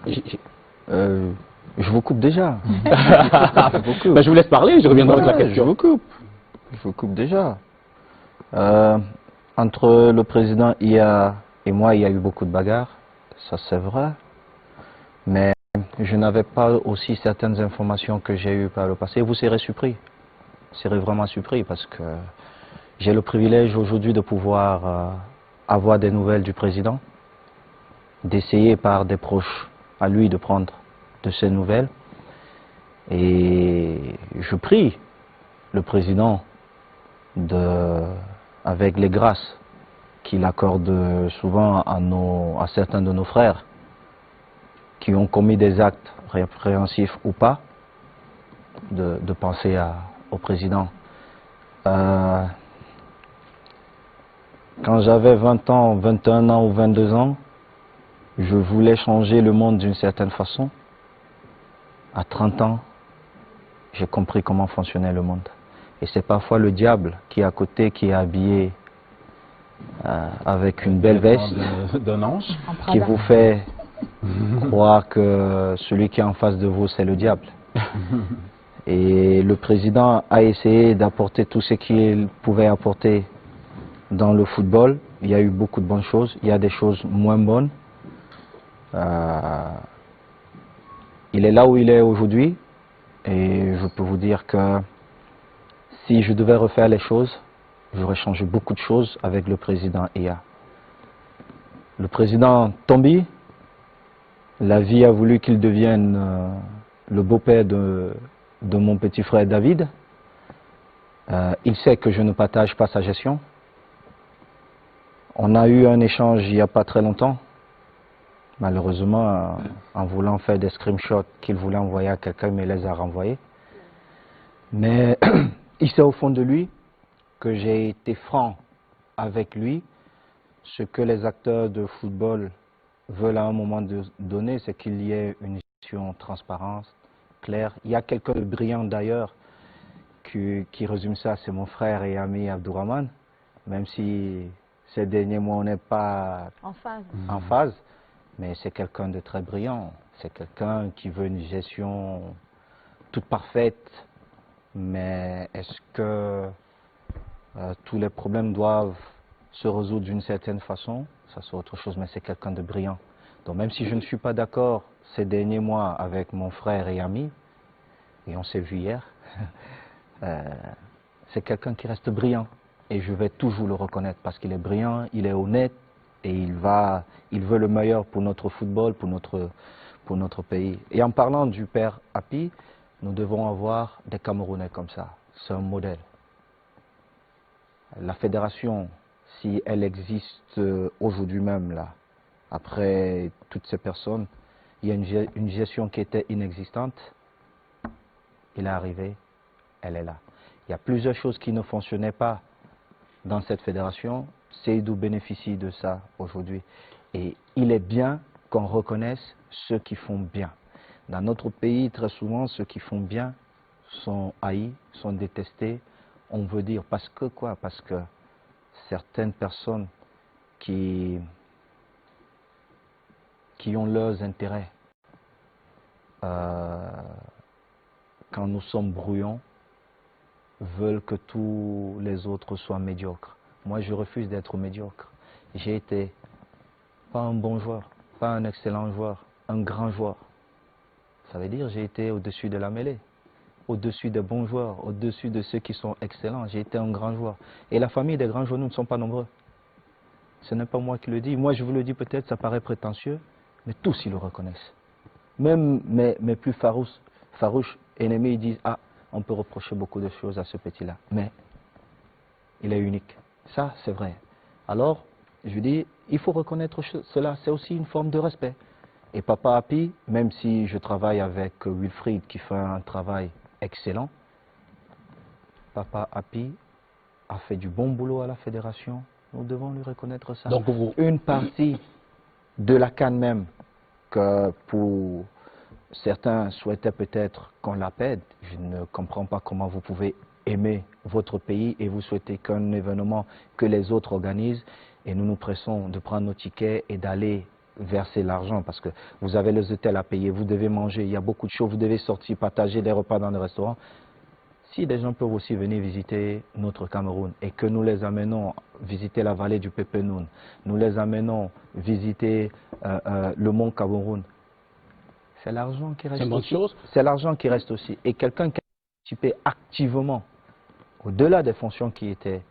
[SPEAKER 3] je vous coupe déjà.
[SPEAKER 4] Ben, je vous laisse parler, je reviendrai avec la question.
[SPEAKER 3] Je vous coupe déjà. Entre le président IA et moi, il y a eu beaucoup de bagarres, ça c'est vrai. Mais je n'avais pas aussi certaines informations que j'ai eues par le passé. Vous serez surpris. Vous serez vraiment surpris parce que j'ai le privilège aujourd'hui de pouvoir avoir des nouvelles du président, d'essayer par des proches à lui de prendre de ces nouvelles. Et je prie le président avec les grâces qu'il accorde souvent à certains de nos frères qui ont commis des actes répréhensifs ou pas, de penser au président. Quand j'avais 20 ans, 21 ans ou 22 ans, je voulais changer le monde d'une certaine façon. À 30 ans, j'ai compris comment fonctionnait le monde. Et c'est parfois le diable qui est à côté, qui est habillé avec une belle veste,
[SPEAKER 1] d'un ange,
[SPEAKER 3] qui vous fait croire que celui qui est en face de vous, c'est le diable. Et le président a essayé d'apporter tout ce qu'il pouvait apporter dans le football. Il y a eu beaucoup de bonnes choses, il y a des choses moins bonnes. Il est là où il est aujourd'hui et je peux vous dire que si je devais refaire les choses, j'aurais changé beaucoup de choses avec le président IA. Le président Tombi, la vie a voulu qu'il devienne le beau-père de mon petit frère David. Il sait que je ne partage pas sa gestion. On a eu un échange il n'y a pas très longtemps. Malheureusement, en voulant faire des screenshots qu'il voulait envoyer à quelqu'un, il me les a renvoyés. Mais il sait au fond de lui que j'ai été franc avec lui. Ce que les acteurs de football veulent à un moment donné, c'est qu'il y ait une gestion transparente, claire. Il y a quelqu'un de brillant d'ailleurs qui résume ça, c'est mon frère et ami Abdourahmane, même si ces derniers mois on n'est pas en phase. Mais c'est quelqu'un de très brillant, c'est quelqu'un qui veut une gestion toute parfaite, mais est-ce que tous les problèmes doivent se résoudre d'une certaine façon? Ça c'est autre chose, mais c'est quelqu'un de brillant. Donc même si je ne suis pas d'accord ces derniers mois avec mon frère et ami, et on s'est vu hier, c'est quelqu'un qui reste brillant, et je vais toujours le reconnaître parce qu'il est brillant, il est honnête, et il veut le meilleur pour notre football, pour notre pays. Et en parlant du père Hapi, nous devons avoir des Camerounais comme ça. C'est un modèle. La fédération, si elle existe aujourd'hui même, là, après toutes ces personnes, il y a une gestion qui était inexistante. Il est arrivé, elle est là. Il y a plusieurs choses qui ne fonctionnaient pas dans cette fédération. Seydou bénéficie de ça aujourd'hui. Et il est bien qu'on reconnaisse ceux qui font bien. Dans notre pays, très souvent, ceux qui font bien sont haïs, sont détestés. On veut dire parce que quoi? Parce que certaines personnes qui ont leurs intérêts, quand nous sommes brouillons, veulent que tous les autres soient médiocres. Moi, je refuse d'être médiocre. J'ai été pas un bon joueur, pas un excellent joueur, un grand joueur. Ça veut dire j'ai été au-dessus de la mêlée, au-dessus des bons joueurs, au-dessus de ceux qui sont excellents. J'ai été un grand joueur. Et la famille des grands joueurs, nous ne sommes pas nombreux. Ce n'est pas moi qui le dis. Moi, je vous le dis peut-être, ça paraît prétentieux, mais tous ils le reconnaissent. Même mes plus farouches ennemis, ils disent « Ah, on peut reprocher beaucoup de choses à ce petit-là, mais il est unique. » Ça, c'est vrai. Alors, je dis, il faut reconnaître cela. C'est aussi une forme de respect. Et Papa Hapi, même si je travaille avec Wilfried qui fait un travail excellent, Papa Hapi a fait du bon boulot à la fédération. Nous devons lui reconnaître ça.
[SPEAKER 4] Donc
[SPEAKER 3] Une partie de la CAN même, que pour certains souhaitaient peut-être qu'on l'appelle. Je ne comprends pas comment vous pouvez aimer votre pays et vous souhaitez qu'un événement que les autres organisent et nous nous pressons de prendre nos tickets et d'aller verser l'argent parce que vous avez les hôtels à payer, vous devez manger, il y a beaucoup de choses, vous devez sortir, partager des repas dans les restaurants. Si des gens peuvent aussi venir visiter notre Cameroun et que nous les amenons visiter la vallée du Pépenoun, nous les amenons visiter le mont Cameroun, c'est l'argent qui reste aussi. C'est l'argent qui reste aussi. Et quelqu'un qui a participé activement, au-delà des fonctions qui étaient,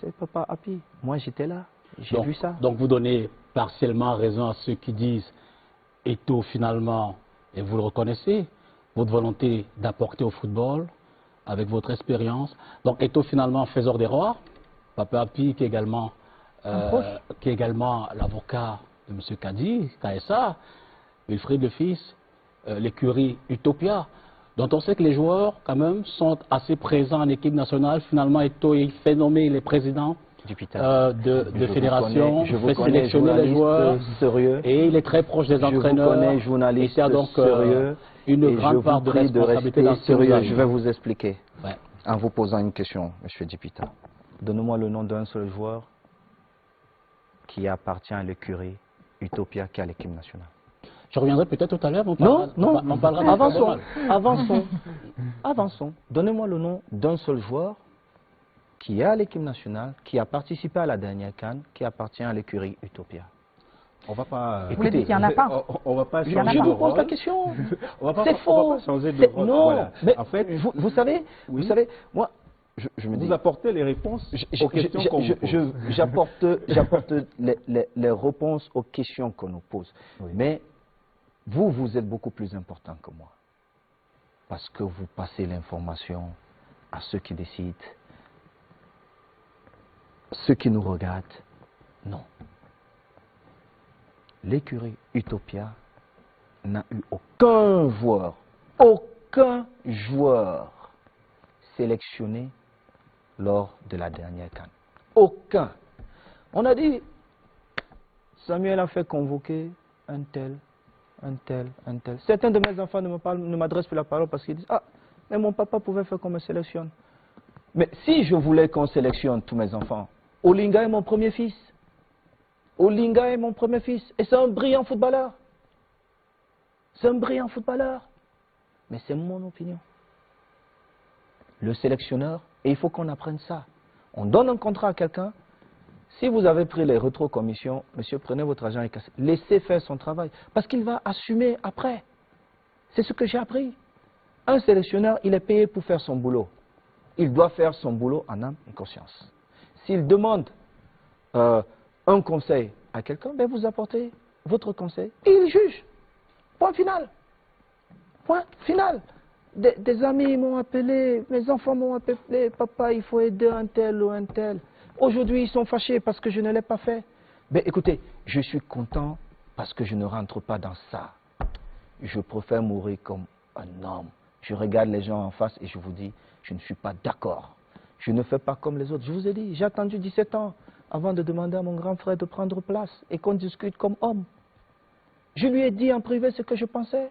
[SPEAKER 3] c'est Papa Happy. Moi j'étais là, j'ai vu ça.
[SPEAKER 4] Donc vous donnez partiellement raison à ceux qui disent Eto'o finalement, et vous le reconnaissez, votre volonté d'apporter au football avec votre expérience. Donc Eto'o finalement faiseur des rois, Papa Happy qui est également l'avocat de M. Kadi, KSA, Wilfried le fils, l'écurie Utopia, dont on sait que les joueurs quand même sont assez présents en équipe nationale. Finalement Eto'o il fait nommer les présidents de fédération, fait sélectionner les joueurs
[SPEAKER 3] sérieux,
[SPEAKER 4] et il est très proche des entraîneurs.
[SPEAKER 3] Je vous connais, journaliste
[SPEAKER 4] et donc
[SPEAKER 3] sérieux,
[SPEAKER 4] une grande part de responsabilité dans
[SPEAKER 3] sérieux. Je vais vous expliquer
[SPEAKER 4] ouais.
[SPEAKER 3] En vous posant une question, M. Dipita. Donnez-moi le nom d'un seul joueur qui appartient à l'écurie Utopia qui est à l'équipe nationale.
[SPEAKER 4] Je reviendrai peut-être tout à l'heure.
[SPEAKER 3] Non, avançons. Donnez-moi le nom d'un seul joueur qui est à l'équipe nationale, qui a participé à la dernière CAN, qui appartient à l'écurie Utopia.
[SPEAKER 1] On va pas.
[SPEAKER 5] Vous voulez dire qu'il n'y en a pas?
[SPEAKER 1] On va pas changer
[SPEAKER 3] Je
[SPEAKER 1] de
[SPEAKER 3] vous pose
[SPEAKER 1] rôle.
[SPEAKER 3] la question.
[SPEAKER 1] C'est faux. On va pas changer de rôle.
[SPEAKER 3] Non,
[SPEAKER 1] Voilà.
[SPEAKER 3] mais
[SPEAKER 1] en fait,
[SPEAKER 3] vous savez, moi, je me dis.
[SPEAKER 1] Vous apportez les réponses aux questions qu'on vous pose.
[SPEAKER 3] J'apporte les réponses aux questions qu'on nous pose.
[SPEAKER 1] Oui.
[SPEAKER 3] Mais vous êtes beaucoup plus important que moi. Parce que vous passez l'information à ceux qui décident, ceux qui nous regardent. Non. L'écurie Utopia n'a eu aucun joueur sélectionné lors de la dernière CAN. Aucun. On a dit, Samuel a fait convoquer un tel. Certains de mes enfants ne m'adressent plus la parole parce qu'ils disent, ah, mais mon papa pouvait faire qu'on me sélectionne. Mais si je voulais qu'on sélectionne tous mes enfants, Olinga est mon premier fils. Et c'est un brillant footballeur. Mais c'est mon opinion. Le sélectionneur, et il faut qu'on apprenne ça. On donne un contrat à quelqu'un. Si vous avez pris les rétrocommissions, monsieur, prenez votre argent et cassez. Laissez faire son travail. Parce qu'il va assumer après. C'est ce que j'ai appris. Un sélectionneur, il est payé pour faire son boulot. Il doit faire son boulot en âme et conscience. S'il demande un conseil à quelqu'un, ben vous apportez votre conseil et il juge. Point final. Des amis m'ont appelé, mes enfants m'ont appelé, papa, il faut aider un tel ou un tel. Aujourd'hui, ils sont fâchés parce que je ne l'ai pas fait. Ben écoutez, je suis content parce que je ne rentre pas dans ça. Je préfère mourir comme un homme. Je regarde les gens en face et je vous dis, je ne suis pas d'accord. Je ne fais pas comme les autres. Je vous ai dit, j'ai attendu 17 ans avant de demander à mon grand frère de prendre place et qu'on discute comme homme. Je lui ai dit en privé ce que je pensais.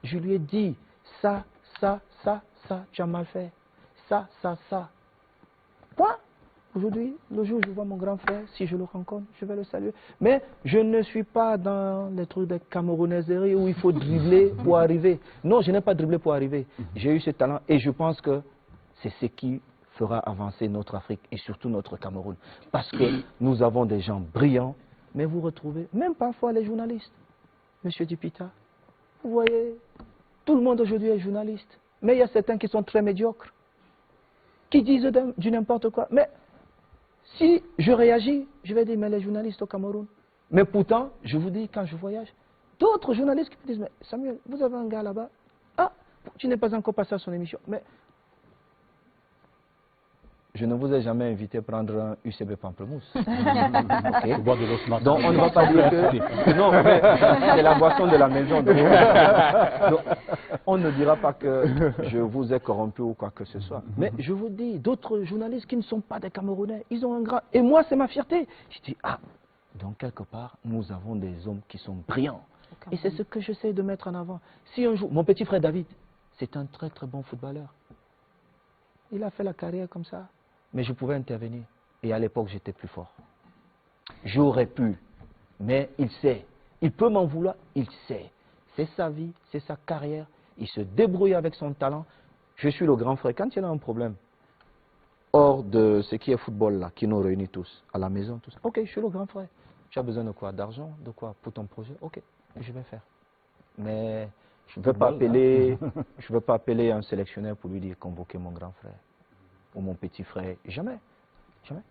[SPEAKER 3] Je lui ai dit, ça, tu as mal fait. Ça. Point. Aujourd'hui, le jour où je vois mon grand frère, si je le rencontre, je vais le saluer. Mais je ne suis pas dans les trucs de camerounaiserie où il faut dribbler pour arriver. Non, je n'ai pas dribblé pour arriver. J'ai eu ce talent et je pense que c'est ce qui fera avancer notre Afrique et surtout notre Cameroun. Parce que nous avons des gens brillants, mais vous retrouvez, même parfois les journalistes. Monsieur Dipita, vous voyez, tout le monde aujourd'hui est journaliste. Mais il y a certains qui sont très médiocres, qui disent du n'importe quoi. Mais si je réagis, je vais dire, mais les journalistes au Cameroun. Mais pourtant, je vous dis, quand je voyage, d'autres journalistes qui me disent, mais Samuel, vous avez un gars là-bas. Ah, tu n'es pas encore passé à son émission. Mais je ne vous ai jamais invité à prendre un UCB Pamplemousse. Okay. Donc on ne va pas dire que... Non, mais c'est la boisson de la maison. Donc, on ne dira pas que je vous ai corrompu ou quoi que ce soit. Mais je vous dis, d'autres journalistes qui ne sont pas des Camerounais, ils ont un grand... Et moi, c'est ma fierté. Je dis, ah, donc quelque part, nous avons des hommes qui sont brillants. Et c'est ce que j'essaie de mettre en avant. Si un jour, mon petit frère David, c'est un très très bon footballeur. Il a fait la carrière comme ça. Mais je pouvais intervenir. Et à l'époque, j'étais plus fort. J'aurais pu. Mais il sait. Il peut m'en vouloir, il sait. C'est sa vie, c'est sa carrière. Il se débrouille avec son talent. Je suis le grand frère. Quand il y a un problème, hors de ce qui est football là, qui nous réunit tous, à la maison, tous. Ok, je suis le grand frère. Tu as besoin de quoi? D'argent? De quoi? Pour ton projet? Ok, je vais faire. Mais je ne veux pas appeler, je veux pas appeler un sélectionneur pour lui dire convoquer mon grand frère ou mon petit frère. Jamais. Jamais.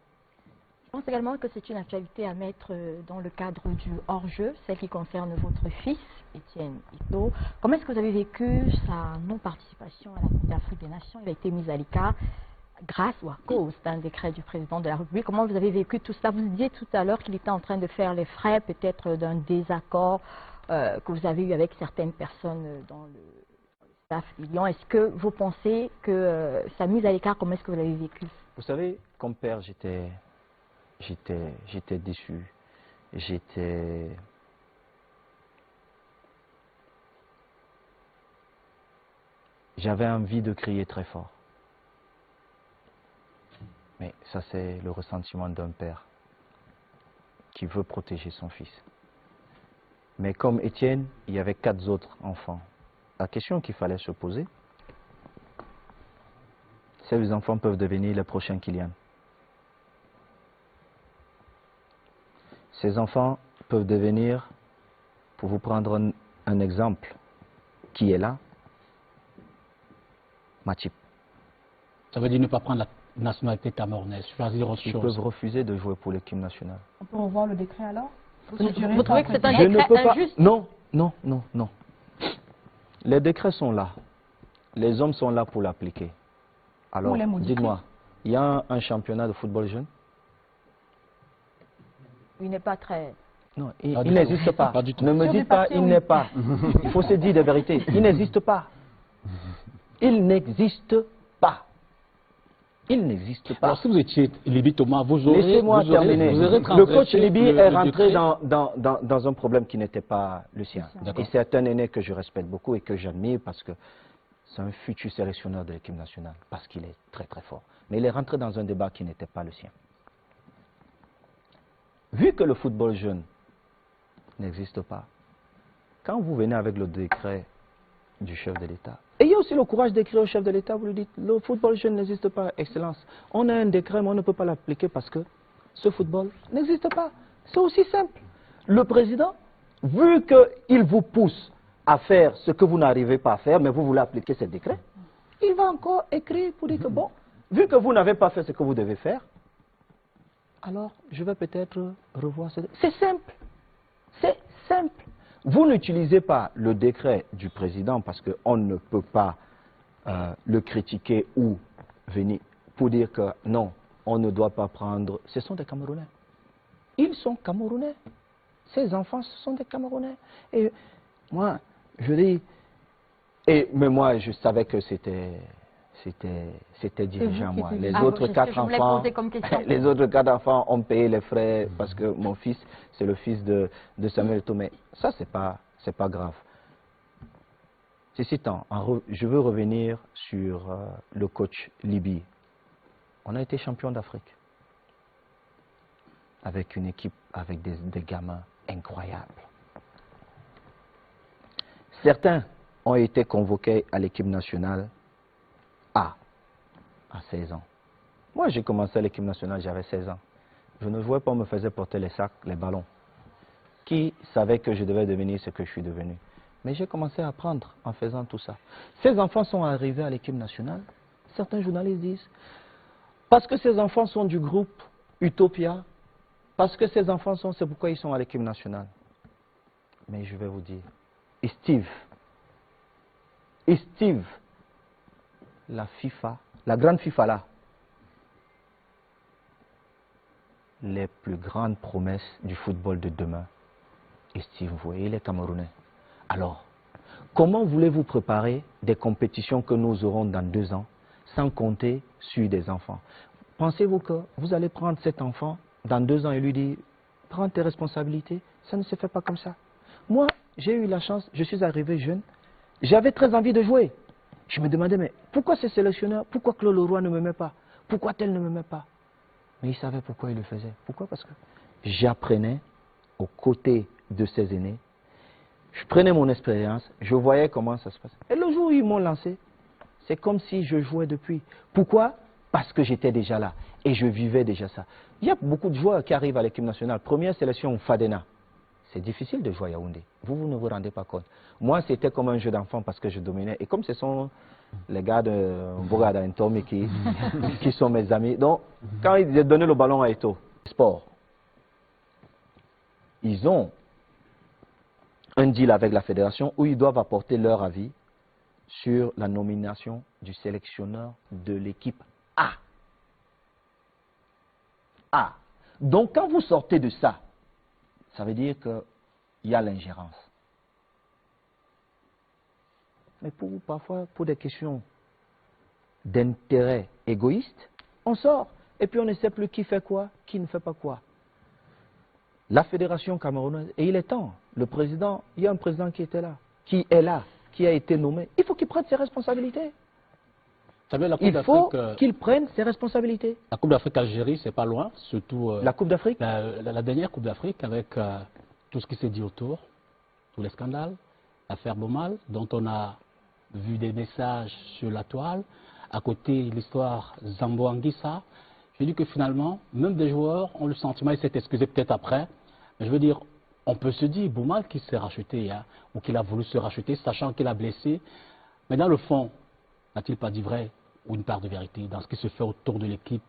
[SPEAKER 6] Je pense également que c'est une actualité à mettre dans le cadre du hors-jeu, celle qui concerne votre fils, Étienne Ito. Comment est-ce que vous avez vécu sa non-participation à la Coupe d'Afrique des Nations? Il a été mis à l'écart grâce ou à cause d'un décret du président de la République. Comment vous avez vécu tout cela? Vous disiez tout à l'heure qu'il était en train de faire les frais peut-être d'un désaccord que vous avez eu avec certaines personnes dans le staff du Lion. Est-ce que vous pensez que sa mise à l'écart, comment est-ce que vous l'avez vécu?
[SPEAKER 3] Vous savez, comme père, j'étais déçu. J'avais envie de crier très fort. Mais ça, c'est le ressentiment d'un père qui veut protéger son fils. Mais comme Étienne, il y avait 4 autres enfants. La question qu'il fallait se poser, ces enfants peuvent devenir les prochains Kylian. Ces enfants peuvent devenir, pour vous prendre un exemple, qui est là, Matip.
[SPEAKER 4] Ça veut dire ne pas prendre la nationalité camerounaise, choisir autre
[SPEAKER 3] Ils
[SPEAKER 4] chose.
[SPEAKER 3] peuvent refuser de jouer pour l'équipe nationale.
[SPEAKER 5] On peut revoir le décret alors?
[SPEAKER 6] Vous trouvez que c'est un
[SPEAKER 3] Je ne
[SPEAKER 6] décret
[SPEAKER 3] peux pas.
[SPEAKER 6] injuste?
[SPEAKER 3] Non. Les décrets sont là. Les hommes sont là pour l'appliquer. Alors, dites-moi, il y a un championnat de football jeune?
[SPEAKER 6] Il n'est pas très...
[SPEAKER 3] Non, il n'existe pas.
[SPEAKER 4] Pas du tout.
[SPEAKER 3] Ne me dites pas, il n'est pas. Il faut se dire des vérités. Il n'existe pas. Il n'existe pas. Il n'existe pas.
[SPEAKER 4] Alors si vous étiez Libye Thomas, vous aurez...
[SPEAKER 3] Laissez-moi terminer. Le coach
[SPEAKER 4] transgressé
[SPEAKER 3] Libye est rentré
[SPEAKER 4] décret.
[SPEAKER 3] dans un problème qui n'était pas le sien. Et c'est un aîné que je respecte beaucoup et que j'admire parce que c'est un futur sélectionneur de l'équipe nationale, parce qu'il est très très fort. Mais il est rentré dans un débat qui n'était pas le sien. Vu que le football jeune n'existe pas, quand vous venez avec le décret du chef de l'État, ayez aussi le courage d'écrire au chef de l'État, vous lui dites, le football jeune n'existe pas, Excellence. On a un décret, mais on ne peut pas l'appliquer parce que ce football n'existe pas. C'est aussi simple. Le président, vu qu'il vous pousse à faire ce que vous n'arrivez pas à faire, mais vous voulez appliquer ce décret, il va encore écrire pour dire que bon, vu que vous n'avez pas fait ce que vous devez faire, alors je vais peut-être revoir ce décret. C'est simple. C'est simple. Vous n'utilisez pas le décret du président parce qu'on ne peut pas le critiquer ou venir pour dire que non, on ne doit pas prendre... Ce sont des Camerounais. Ils sont Camerounais. Ces enfants, ce sont des Camerounais. Et moi, je dis... Mais moi, je savais que c'était dirigeant, moi. Les autres 4 enfants, les autres 4 enfants ont payé les frais parce que mon fils, c'est le fils de Samuel Eto'o. Mais ça, c'est pas grave. Ceci étant, je veux revenir sur le coach Libye. On a été champion d'Afrique avec une équipe, avec des gamins incroyables. Certains ont été convoqués à l'équipe nationale à 16 ans. Moi, j'ai commencé à l'équipe nationale, j'avais 16 ans. Je ne jouais pas, on me faisait porter les sacs, les ballons. Qui savait que je devais devenir ce que je suis devenu? Mais j'ai commencé à apprendre en faisant tout ça. Ces enfants sont arrivés à l'équipe nationale. Certains journalistes disent, parce que ces enfants sont du groupe Utopia, parce que ces enfants sont, c'est pourquoi ils sont à l'équipe nationale. Mais je vais vous dire, et Steve, la FIFA, la grande FIFA là, les plus grandes promesses du football de demain, et Steve, vous voyez, il est Camerounais. Alors, comment voulez-vous préparer des compétitions que nous aurons dans 2 ans sans compter sur des enfants? Pensez-vous que vous allez prendre cet enfant dans 2 ans et lui dire, prends tes responsabilités? Ça ne se fait pas comme ça. Moi,
[SPEAKER 7] j'ai eu la chance, je suis arrivé jeune, j'avais très envie de jouer. Je me demandais, mais pourquoi ce sélectionneur, pourquoi Claude Leroy ne me met pas? Pourquoi tel ne me met pas? Mais il savait pourquoi il le faisait. Pourquoi? Parce que j'apprenais aux côtés de ces aînés. Je prenais mon expérience, je voyais comment ça se passe. Et le jour où ils m'ont lancé, c'est comme si je jouais depuis. Pourquoi? Parce que j'étais déjà là et je vivais déjà ça. Il y a beaucoup de joueurs qui arrivent à l'équipe nationale. Première sélection, Fadena. C'est difficile de jouer à Yaoundé. Vous ne vous rendez pas compte. Moi, c'était comme un jeu d'enfant parce que je dominais. Et comme ce sont les gars de Bogada et Tommy qui sont mes amis. Donc, quand ils ont donné le ballon à Eto, sport, ils ont un deal avec la fédération où ils doivent apporter leur avis sur la nomination du sélectionneur de l'équipe A. A. Donc, quand vous sortez de ça, ça veut dire qu'il y a l'ingérence. Mais parfois, pour des questions d'intérêt égoïste, on sort et puis on ne sait plus qui fait quoi, qui ne fait pas quoi. La fédération camerounaise, et il est temps, le président, il y a un président qui était là, qui est là, qui a été nommé, il faut qu'il prenne ses responsabilités. Il faut qu'il prenne ses responsabilités.
[SPEAKER 4] La Coupe d'Afrique Algérie, c'est pas loin, surtout
[SPEAKER 7] la Coupe d'Afrique.
[SPEAKER 4] La dernière Coupe d'Afrique avec tout ce qui s'est dit autour, tous les scandales, l'affaire Bomal, dont on a vu des messages sur la toile, à côté l'histoire Zambo Anguissa. Je dis que finalement, même des joueurs ont le sentiment, il s'est excusé peut-être après, mais je veux dire, on peut se dire, Bomal qui s'est racheté, hein, ou qu'il a voulu se racheter, sachant qu'il a blessé, mais dans le fond, n'a-t-il pas dit vrai ou une part de vérité dans ce qui se fait autour de l'équipe,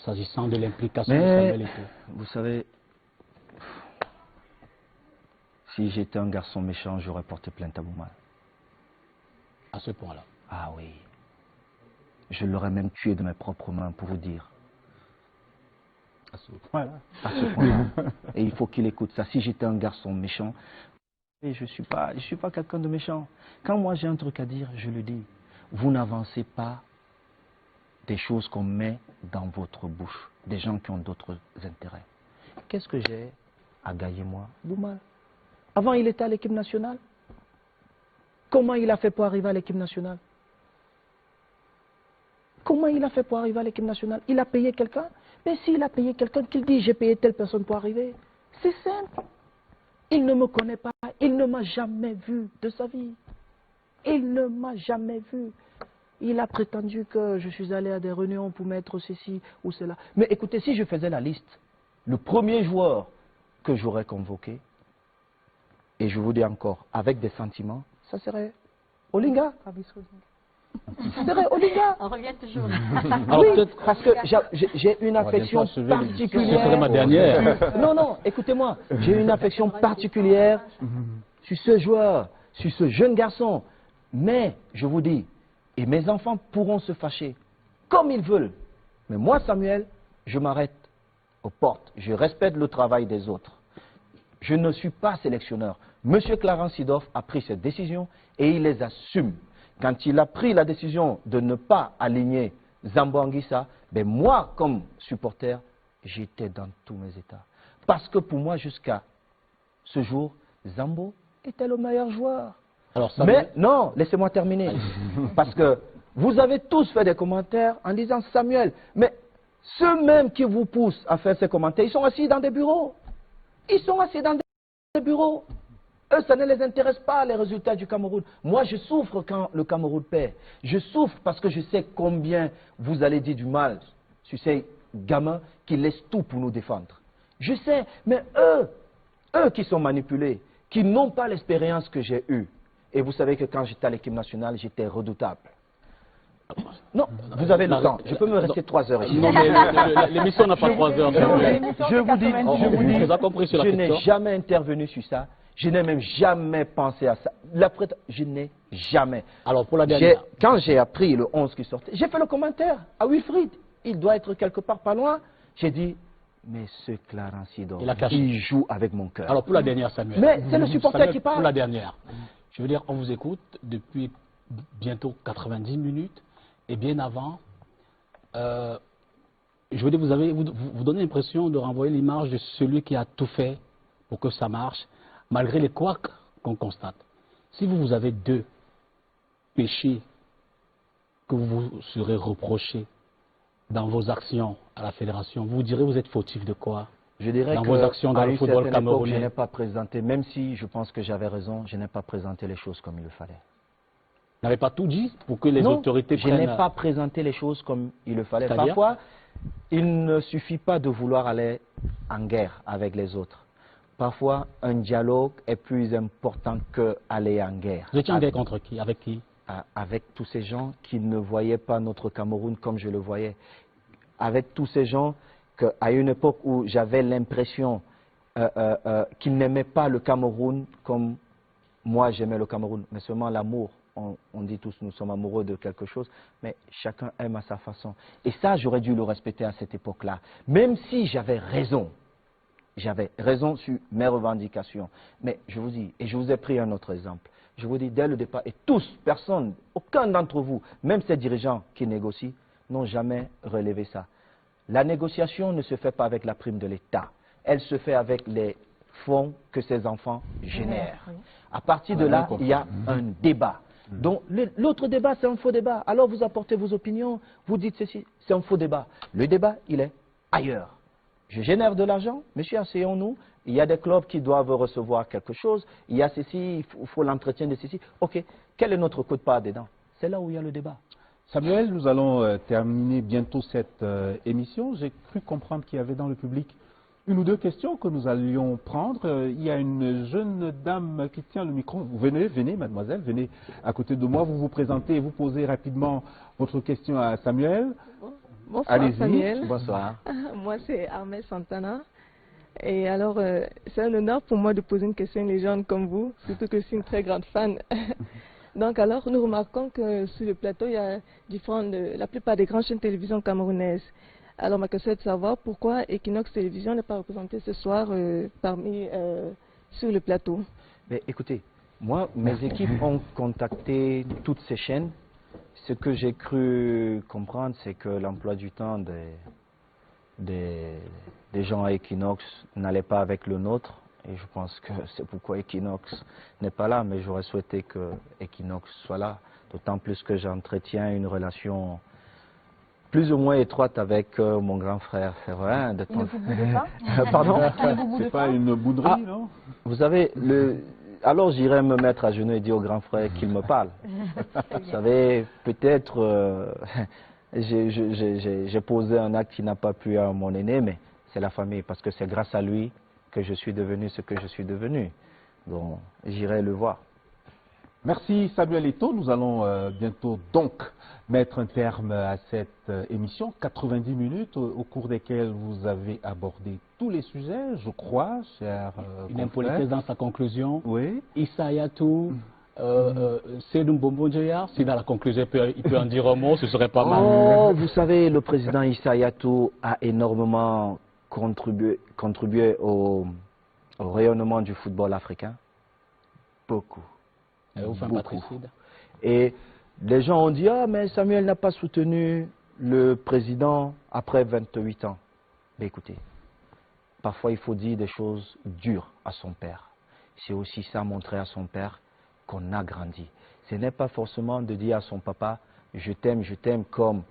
[SPEAKER 4] s'agissant de l'implication de Samuel Eto'o?
[SPEAKER 7] Vous savez, si j'étais un garçon méchant, j'aurais porté plainte à Bomal.
[SPEAKER 4] À ce point-là?
[SPEAKER 7] Ah oui. Je l'aurais même tué de mes propres mains pour vous dire.
[SPEAKER 4] À ce point-là?
[SPEAKER 7] À ce point-là. Et il faut qu'il écoute ça. Si j'étais un garçon méchant, et je suis pas quelqu'un de méchant. Quand moi j'ai un truc à dire, je le dis. Vous n'avancez pas des choses qu'on met dans votre bouche, des gens qui ont d'autres intérêts. Qu'est-ce que j'ai à gagner moi? Bomal. Avant il était à l'équipe nationale. Comment il a fait pour arriver à l'équipe nationale? Comment il a fait pour arriver à l'équipe nationale? Il a payé quelqu'un? Mais s'il a payé quelqu'un, qu'il dit j'ai payé telle personne pour arriver. C'est simple. Il ne me connaît pas, il ne m'a jamais vu de sa vie. Il ne m'a jamais vu. Il a prétendu que je suis allé à des réunions pour mettre ceci ou cela. Mais écoutez, si je faisais la liste, le premier joueur que j'aurais convoqué, et je vous dis encore, avec des sentiments, ça serait Olinga. Ça serait Olinga.
[SPEAKER 6] On revient toujours.
[SPEAKER 7] Oui, parce que j'ai une affection particulière.
[SPEAKER 4] C'est ma dernière.
[SPEAKER 7] Non, non, écoutez-moi. J'ai une affection particulière sur ce joueur, sur ce jeune garçon. Mais, je vous dis, et mes enfants pourront se fâcher comme ils veulent. Mais moi, Samuel, je m'arrête aux portes. Je respecte le travail des autres. Je ne suis pas sélectionneur. Monsieur Clarence Seedorf a pris cette décision et il les assume. Quand il a pris la décision de ne pas aligner Zambo Anguissa, ben moi, comme supporter, j'étais dans tous mes états. Parce que pour moi, jusqu'à ce jour, Zambo était le meilleur joueur.
[SPEAKER 4] Alors,
[SPEAKER 7] mais non, laissez-moi terminer. Parce que vous avez tous fait des commentaires en disant Samuel, mais ceux-mêmes qui vous poussent à faire ces commentaires, ils sont assis dans des bureaux. Ils sont assis dans des bureaux. Eux, ça ne les intéresse pas, les résultats du Cameroun. Moi, je souffre quand le Cameroun perd. Je souffre parce que je sais combien vous allez dire du mal sur ces gamins qui laissent tout pour nous défendre. Je sais, mais eux qui sont manipulés, qui n'ont pas l'expérience que j'ai eue. Et vous savez que quand j'étais à l'équipe nationale, j'étais redoutable. Non, vous avez le temps. Je peux me rester 3 heures ici.
[SPEAKER 4] Non, mais l'émission n'a pas 3 heures.
[SPEAKER 7] Je vous dis, je n'ai jamais intervenu sur ça. Je n'ai même jamais pensé à ça. Je n'ai jamais.
[SPEAKER 4] Alors, pour la dernière.
[SPEAKER 7] Quand j'ai appris le 11 qui sortait, j'ai fait le commentaire à Wilfried. Il doit être quelque part pas loin. J'ai dit, mais ce Clarence Seedorf, il joue avec mon cœur.
[SPEAKER 4] Alors, pour la dernière, Samuel.
[SPEAKER 7] Mais c'est le supporter qui parle.
[SPEAKER 4] Pour la dernière. Je veux dire, on vous écoute depuis bientôt 90 minutes. Et bien avant, je veux dire, vous donnez l'impression de renvoyer l'image de celui qui a tout fait pour que ça marche, malgré les couacs qu'on constate. Si vous avez 2 péchés que vous serez reprochés dans vos actions à la fédération, vous direz vous êtes fautif de quoi?
[SPEAKER 7] Je dirais
[SPEAKER 4] dans
[SPEAKER 7] que
[SPEAKER 4] vos actions dans
[SPEAKER 7] à
[SPEAKER 4] le
[SPEAKER 7] une
[SPEAKER 4] football
[SPEAKER 7] certaine époque, je
[SPEAKER 4] camerounais.
[SPEAKER 7] n'ai pas présenté, même si je pense que j'avais raison, je n'ai pas présenté les choses comme il le fallait.
[SPEAKER 4] Vous n'avez pas tout dit pour que les autorités
[SPEAKER 7] je n'ai
[SPEAKER 4] prennent...
[SPEAKER 7] pas présenté les choses comme il le fallait.
[SPEAKER 4] C'est-à-dire?
[SPEAKER 7] Parfois, il ne suffit pas de vouloir aller en guerre avec les autres. Parfois, un dialogue est plus important qu'aller en guerre.
[SPEAKER 4] Vous étiez en guerre contre qui? Avec qui?
[SPEAKER 7] Avec tous ces gens qui ne voyaient pas notre Cameroun comme je le voyais. Avec tous ces gens qu'à une époque où j'avais l'impression qu'ils n'aimaient pas le Cameroun comme moi j'aimais le Cameroun, mais seulement l'amour. On dit tous nous sommes amoureux de quelque chose, mais chacun aime à sa façon. Et ça, j'aurais dû le respecter à cette époque-là. Même si j'avais raison sur mes revendications. Mais je vous dis, et je vous ai pris un autre exemple. Je vous dis, dès le départ, et tous, personne, aucun d'entre vous, même ces dirigeants qui négocient, n'ont jamais relevé ça. La négociation ne se fait pas avec la prime de l'État. Elle se fait avec les fonds que ces enfants génèrent. À partir de là, il y a un débat. Donc, l'autre débat, c'est un faux débat. Alors, vous apportez vos opinions, vous dites ceci, c'est un faux débat. Le débat, il est ailleurs. Je génère de l'argent, monsieur, asseyons-nous. Il y a des clubs qui doivent recevoir quelque chose. Il y a ceci, il faut l'entretien de ceci. OK, quel est notre coup de part dedans? C'est là où il y a le débat.
[SPEAKER 1] Samuel, nous allons terminer bientôt cette émission. J'ai cru comprendre qu'il y avait dans le public une ou deux questions que nous allions prendre. Il y a une jeune dame qui tient le micro. Vous venez, mademoiselle, venez à côté de moi. Vous vous présentez et vous posez rapidement votre question à Samuel.
[SPEAKER 8] Bonsoir Samuel.
[SPEAKER 7] Bonsoir.
[SPEAKER 8] Moi c'est Armel Santana. Et alors c'est un honneur pour moi de poser une question à une légende comme vous, surtout que je suis une très grande fan. Donc alors nous remarquons que sur le plateau il y a la plupart des grandes chaînes de télévision camerounaises. Alors ma question est de savoir pourquoi Equinox Télévision n'est pas représenté ce soir sur le plateau. Mais
[SPEAKER 7] écoutez, moi mes équipes ont contacté toutes ces chaînes. Ce que j'ai cru comprendre, c'est que l'emploi du temps des gens à Equinox n'allait pas avec le nôtre. Et je pense que c'est pourquoi Equinox n'est pas là. Mais j'aurais souhaité que Equinox soit là. D'autant plus que j'entretiens une relation plus ou moins étroite avec mon grand frère. C'est vrai.
[SPEAKER 5] Ne vous boudez pas?
[SPEAKER 7] Pardon?
[SPEAKER 1] C'est pas une bouderie, non?
[SPEAKER 7] Vous savez, alors j'irai me mettre à genoux et dire au grand frère qu'il me parle. Vous savez, peut-être j'ai posé un acte qui n'a pas plu à mon aîné, mais c'est la famille, parce que c'est grâce à lui que je suis devenu ce que je suis devenu. Donc j'irai le voir.
[SPEAKER 1] Merci Samuel Eto'o. Nous allons bientôt donc mettre un terme à cette émission, 90 minutes au cours desquelles vous avez abordé tous les sujets, je crois, cher
[SPEAKER 4] Une impolitesse dans sa conclusion.
[SPEAKER 1] Oui.
[SPEAKER 4] Issa Hayatou, Seydou Mbombo Djoya, si dans la conclusion il peut en dire un mot, ce serait pas mal.
[SPEAKER 7] Oh, vous savez, le président Issa Hayatou a énormément contribué au rayonnement du football africain. Beaucoup.
[SPEAKER 4] Vous faites un patricide.
[SPEAKER 7] Et les gens ont dit, ah mais Samuel n'a pas soutenu le président après 28 ans. Mais écoutez, parfois il faut dire des choses dures à son père. C'est aussi ça montrer à son père qu'on a grandi. Ce n'est pas forcément de dire à son papa, je t'aime comme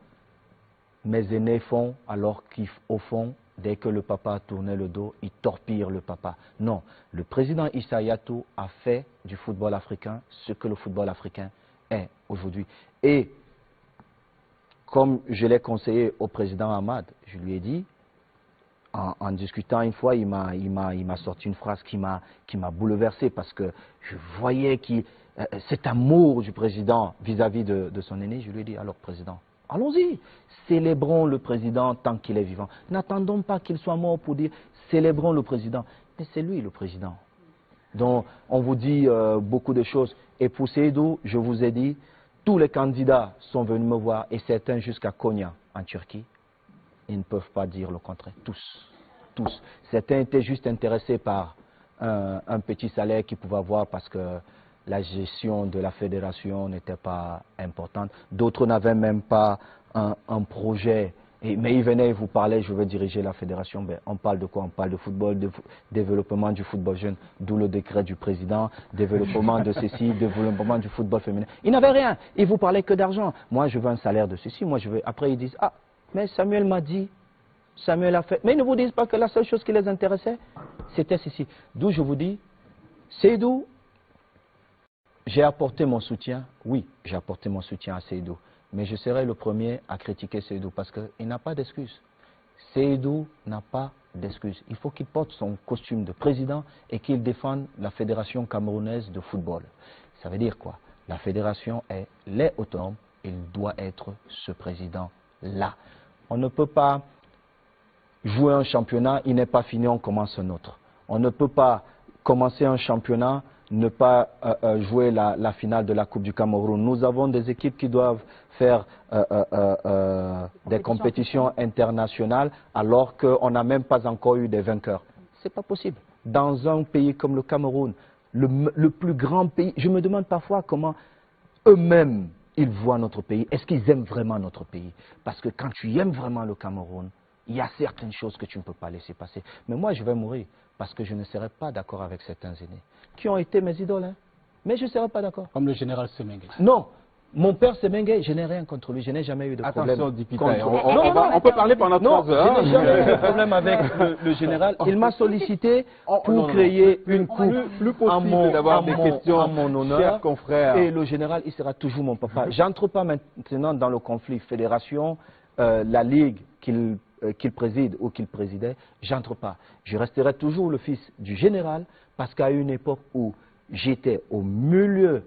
[SPEAKER 7] mes aînés font, alors qu'au fond, dès que le papa a tourné le dos, il torpille le papa. Non, le président Issa Hayatou a fait du football africain ce que le football africain est aujourd'hui. Et comme je l'ai conseillé au président Ahmad, je lui ai dit, en discutant une fois, il m'a sorti une phrase qui m'a bouleversé parce que je voyais cet amour du président vis-à-vis de son aîné. Je lui ai dit, alors président, allons-y, célébrons le président tant qu'il est vivant. N'attendons pas qu'il soit mort pour dire célébrons le président. Mais c'est lui le président. Donc on vous dit beaucoup de choses. Et pour Seydou, je vous ai dit, tous les candidats sont venus me voir et certains jusqu'à Konya en Turquie. Ils ne peuvent pas dire le contraire. Tous. Certains étaient juste intéressés par un petit salaire qu'ils pouvaient avoir parce que la gestion de la fédération n'était pas importante. D'autres n'avaient même pas un projet Mais il venait, il vous parlait, je veux diriger la fédération. Ben, on parle de quoi? On parle de football, de développement du football jeune, d'où le décret du président, développement de ceci, développement du football féminin. Il n'avait rien, il vous parlait que d'argent. Moi, je veux un salaire de ceci, moi je veux... Après, ils disent, ah, mais Samuel m'a dit, Samuel a fait... Mais ils ne vous disent pas que la seule chose qui les intéressait, c'était ceci. D'où je vous dis, Seydou, j'ai apporté mon soutien, oui, j'ai apporté mon soutien à Seydou. Mais je serai le premier à critiquer Seydou parce qu'il n'a pas d'excuse. Seydou n'a pas d'excuse. Il faut qu'il porte son costume de président et qu'il défende la Fédération camerounaise de football. Ça veut dire quoi? La fédération est autonome, il doit être ce président-là. On ne peut pas jouer un championnat, il n'est pas fini, on commence un autre. On ne peut pas commencer un championnat, ne pas jouer la finale de la Coupe du Cameroun. Nous avons des équipes qui doivent faire des compétitions internationales alors qu'on n'a même pas encore eu des vainqueurs. C'est pas possible. Dans un pays comme le Cameroun, le plus grand pays, je me demande parfois comment eux-mêmes ils voient notre pays. Est-ce qu'ils aiment vraiment notre pays? Parce que quand tu aimes vraiment le Cameroun, il y a certaines choses que tu ne peux pas laisser passer. Mais moi, je vais mourir parce que je ne serai pas d'accord avec certains aînés qui ont été mes idoles. Hein. Mais je ne serai pas d'accord.
[SPEAKER 4] Comme le général Semengue.
[SPEAKER 7] Non. Mon père Semengue, je n'ai rien contre lui. Je n'ai jamais eu de problème.
[SPEAKER 1] Attention, Dipita, on peut parler pendant 3 heures.
[SPEAKER 7] Je n'ai jamais eu de problème avec le général. Il m'a sollicité pour créer une coupe à mon honneur. Et le général, il sera toujours mon papa. J'entre pas maintenant dans le conflit fédération, la ligue qu'il préside ou qu'il présidait, j'entre pas. Je resterai toujours le fils du général parce qu'à une époque où j'étais au milieu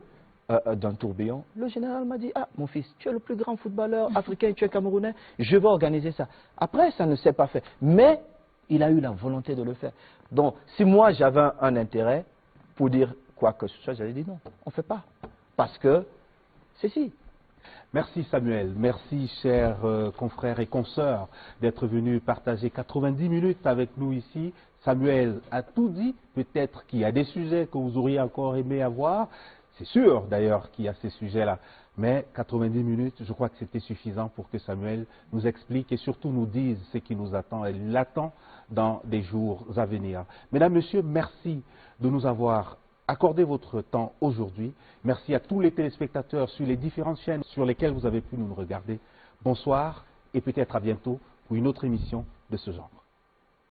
[SPEAKER 7] d'un tourbillon, le général m'a dit, ah mon fils, tu es le plus grand footballeur africain, tu es camerounais, je vais organiser ça. Après, ça ne s'est pas fait. Mais il a eu la volonté de le faire. Donc, si moi j'avais un intérêt pour dire quoi que ce soit, j'allais dire non, on ne fait pas. Parce que c'est si.
[SPEAKER 1] Merci Samuel, merci chers confrères et consoeurs d'être venus partager 90 minutes avec nous ici. Samuel a tout dit, peut-être qu'il y a des sujets que vous auriez encore aimé avoir. C'est sûr d'ailleurs qu'il y a ces sujets-là, mais 90 minutes, je crois que c'était suffisant pour que Samuel nous explique et surtout nous dise ce qui nous attend et l'attend dans des jours à venir. Mesdames, Messieurs, merci de nous avoir accordé votre temps aujourd'hui. Merci à tous les téléspectateurs sur les différentes chaînes sur lesquelles vous avez pu nous regarder. Bonsoir et peut-être à bientôt pour une autre émission de ce genre.